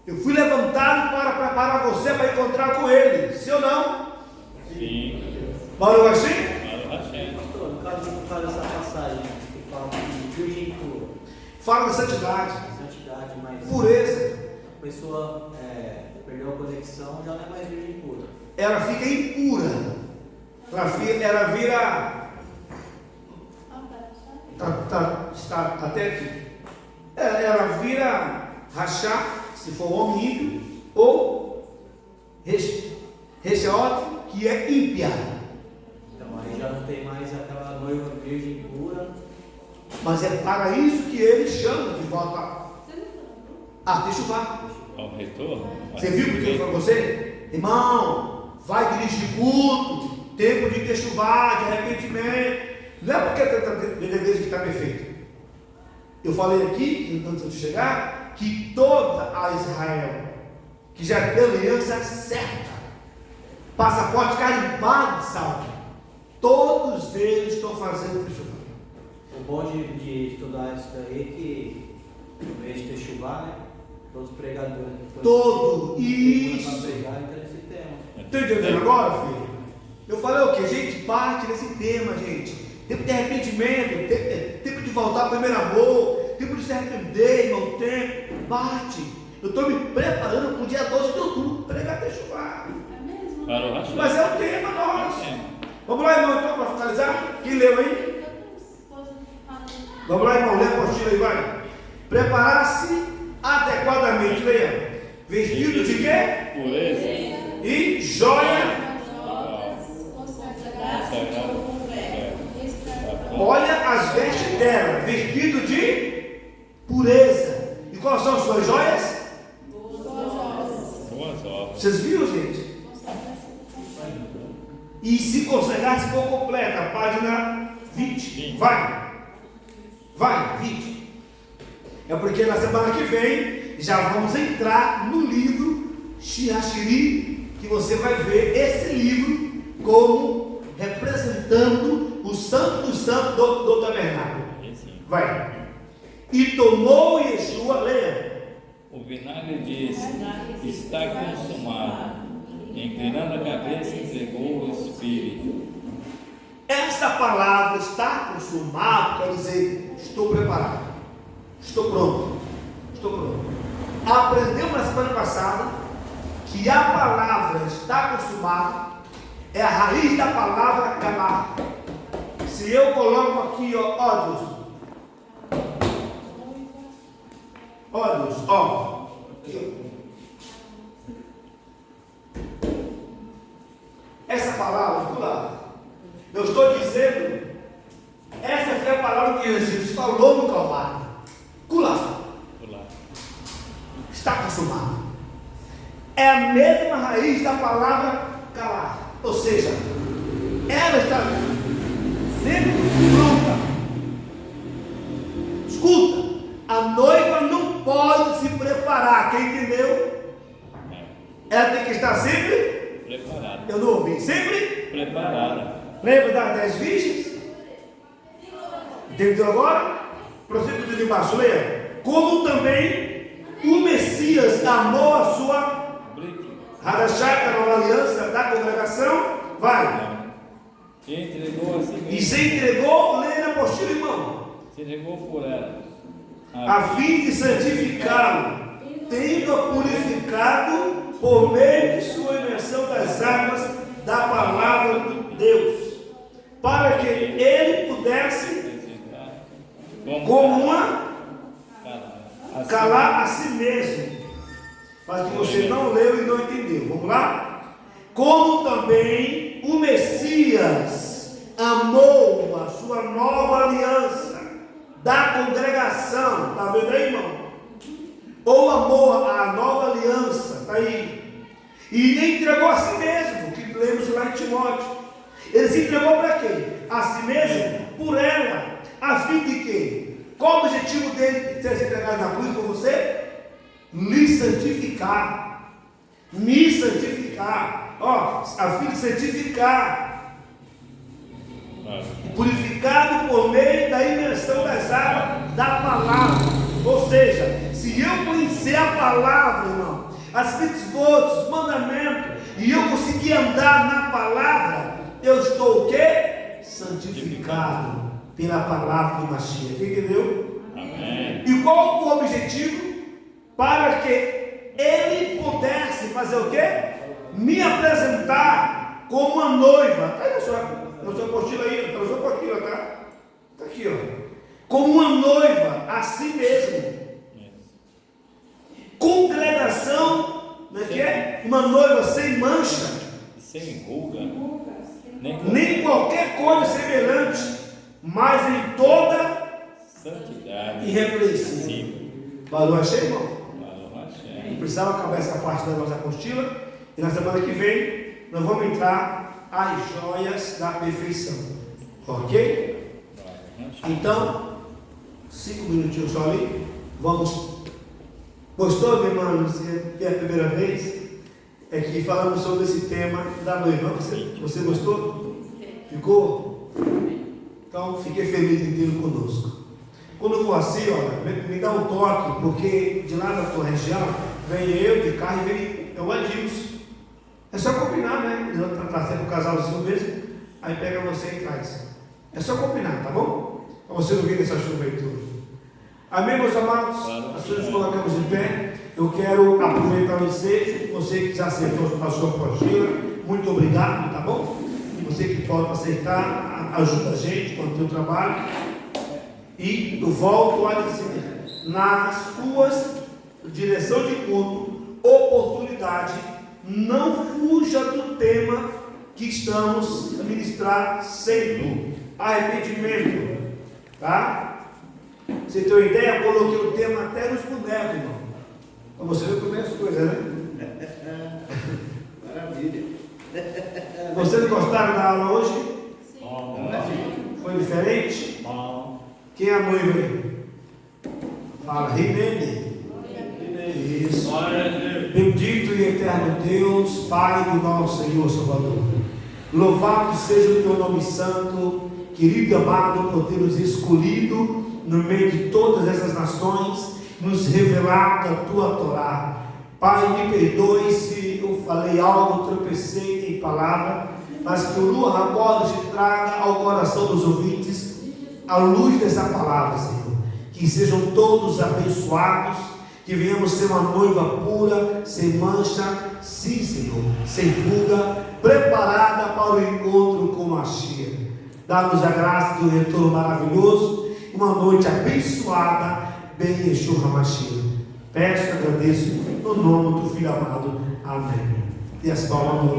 eu fui levantado para preparar você para encontrar com ele. Sim ou não? Sim. Paulo assim? Pastor, no caso de falar essa passagem, que fala de virgem pura. Fala da santidade. Santidade, mas pureza. A pessoa perdeu a conexão, já não é mais virgem pura. Ela fica impura. Ela vira. Está até aqui. Ela vira rachar, se for homem ímpio, ou recheote, que é ímpia. Então aí já não tem mais aquela noiva virgem pura. Mas é para isso que ele chama de volta. Techuvá. Ao retorno. Você viu o que ele falou para você? Irmão, vai dirigir culto, tempo de techuvá, de arrependimento. Não é porque tem igreja que está perfeito. Eu falei aqui, antes de chegar, que toda a Israel, que já tem aliança certa, passaporte carimbado de salvo, todos eles estão fazendo techuvá. O bom de estudar isso daí é que, no mês de techuvá, né? Todos os pregadores isso. Para pregar nesse tema. Está entendendo agora, filho? Eu falei o que? Gente, parte nesse tema, gente. Tempo de arrependimento, tempo de voltar ao primeiro amor, tempo de se arrepender, irmão, tempo, parte. Eu estou me preparando para o dia 12 de outubro, pregar techuvá. É mesmo? Para o Hashem. Mas é o tema nosso. Vamos lá, irmão, então, para finalizar. Quem leu aí? Vamos lá, irmão, lê a apostila aí, vai. Preparar-se adequadamente, leia. Vestido de quê? Pureza. E joia. Olha as vestes dela, vestido de pureza. E quais são as suas joias? Boas obras. Vocês viram, gente? E se consagrasse por completa, página 20. Vai, 20. É porque na semana que vem já vamos entrar no livro Shirashiri, que você vai ver esse livro como representando o santo dos santos do tabernáculo. Vai. E tomou Yeshua, leia. O vinagre disse: está consumado. Inclinando a cabeça, entregou o Espírito. Essa palavra está consumado, quer dizer, estou preparado, estou pronto. Aprendemos na semana passada que a palavra está consumada é a raiz da palavra calar. Se eu coloco aqui, ó, Deus, aqui, ó. Essa palavra, do lado, eu estou dizendo, essa foi a palavra que Jesus falou no Calvário. Culá. Está consumado. É a mesma raiz da palavra calar. Ou seja, ela está sempre pronta. Escuta, a noiva não pode se preparar. Quem entendeu? Ela tem que estar sempre preparada. Eu não ouvi. Sempre preparada. Lembra das 10 virgens? Entendeu agora? Prosseguindo de baixo, leia. Como também o Messias amou a sua Harashá, a nova aliança da congregação, vai. E entregou a si mesmo. E se entregou, leia na apostila, irmão. Se entregou por ela. A fim de santificá-lo, tendo-a purificado por meio de sua imersão das águas da palavra de Deus, para que ele pudesse, como uma, calar a si mesmo. Mas que você não leu e não entendeu. Vamos lá? Como também o Messias amou a sua nova aliança da congregação. Está vendo aí, irmão? Ou amou a nova aliança. Está aí. E entregou a si mesmo, que lemos lá em Timóteo. Ele se entregou para quê? A si mesmo, por ela. A fim de quê? Qual o objetivo dele de ter se entregado na cruz por você? Me santificar. Me santificar. Ó, a fim de santificar. Purificado por meio da imersão das águas da palavra. Ou seja, se eu conhecer a palavra, irmão, as mitzvot, os mandamentos, e eu conseguir andar na palavra, eu estou o quê? Santificado pela palavra do Mashiach. Entendeu? Amém. E qual o objetivo? Para que ele pudesse fazer o quê? Me apresentar como uma noiva. Olha só, na sua apostila aí, na sua apostila, tá? Está aqui, ó. Como uma noiva a si mesmo. Congregação, não é que é? Uma noiva sem mancha, sem ruga, nem qualquer coisa semelhante, mas em toda santidade irrepreensível. Valor achei, irmão? Hashem. Precisava acabar essa parte da nossa apostila. E na semana que vem nós vamos entrar às joias da perfeição. Ok? Então, 5 minutinhos só ali. Vamos. Gostou, meu irmão? Se é a primeira vez, é que falamos sobre esse tema da noiva. Você gostou? Ficou? Então, fiquei feliz em tê-lo conosco. Quando for assim, olha, me dá um toque, porque de lá da tua região, vem eu de carro e vem o Adilson. É só combinar, né? Ele está sendo um casalzinho mesmo, aí pega você e traz. É só combinar, tá bom? Para você não vir nessa chuva aí tudo. Amém, meus amados? As coisas colocamos em pé. Eu quero aproveitar o ensejo, você que já acertou a sua apostila. muito obrigado, tá bom? E você que pode aceitar, ajuda a gente com o teu trabalho. E eu volto a dizer, nas suas direção de culto, oportunidade, não fuja do tema que estamos a ministrar sempre, arrependimento, tá? Você tem uma ideia? Eu coloquei o tema até nos bonecos, irmão, para você ver como é as coisas, né? Maravilha. Vocês gostaram da aula hoje? Sim. Foi diferente? Quem é a noiva aí? Fala, Rimene. Isso. Bendito e eterno Deus, Pai do nosso Senhor Salvador. Louvado seja o teu nome santo, querido e amado, por ter nos escolhido no meio de todas essas nações, nos revelado a tua Torá. Pai, me perdoe se eu falei algo, tropecei em palavra, mas que o Ruach HaKodesh traga ao coração dos ouvintes a luz dessa palavra, Senhor. Que sejam todos abençoados, que venhamos ser uma noiva pura, sem mancha, sim, Senhor, sem fuga, preparada para o encontro com Mashiach. Dá-nos a graça de um retorno maravilhoso, uma noite abençoada, bem Yeshua Mashiach. Peço e agradeço no nome do Filho amado. Amém. E as palmas do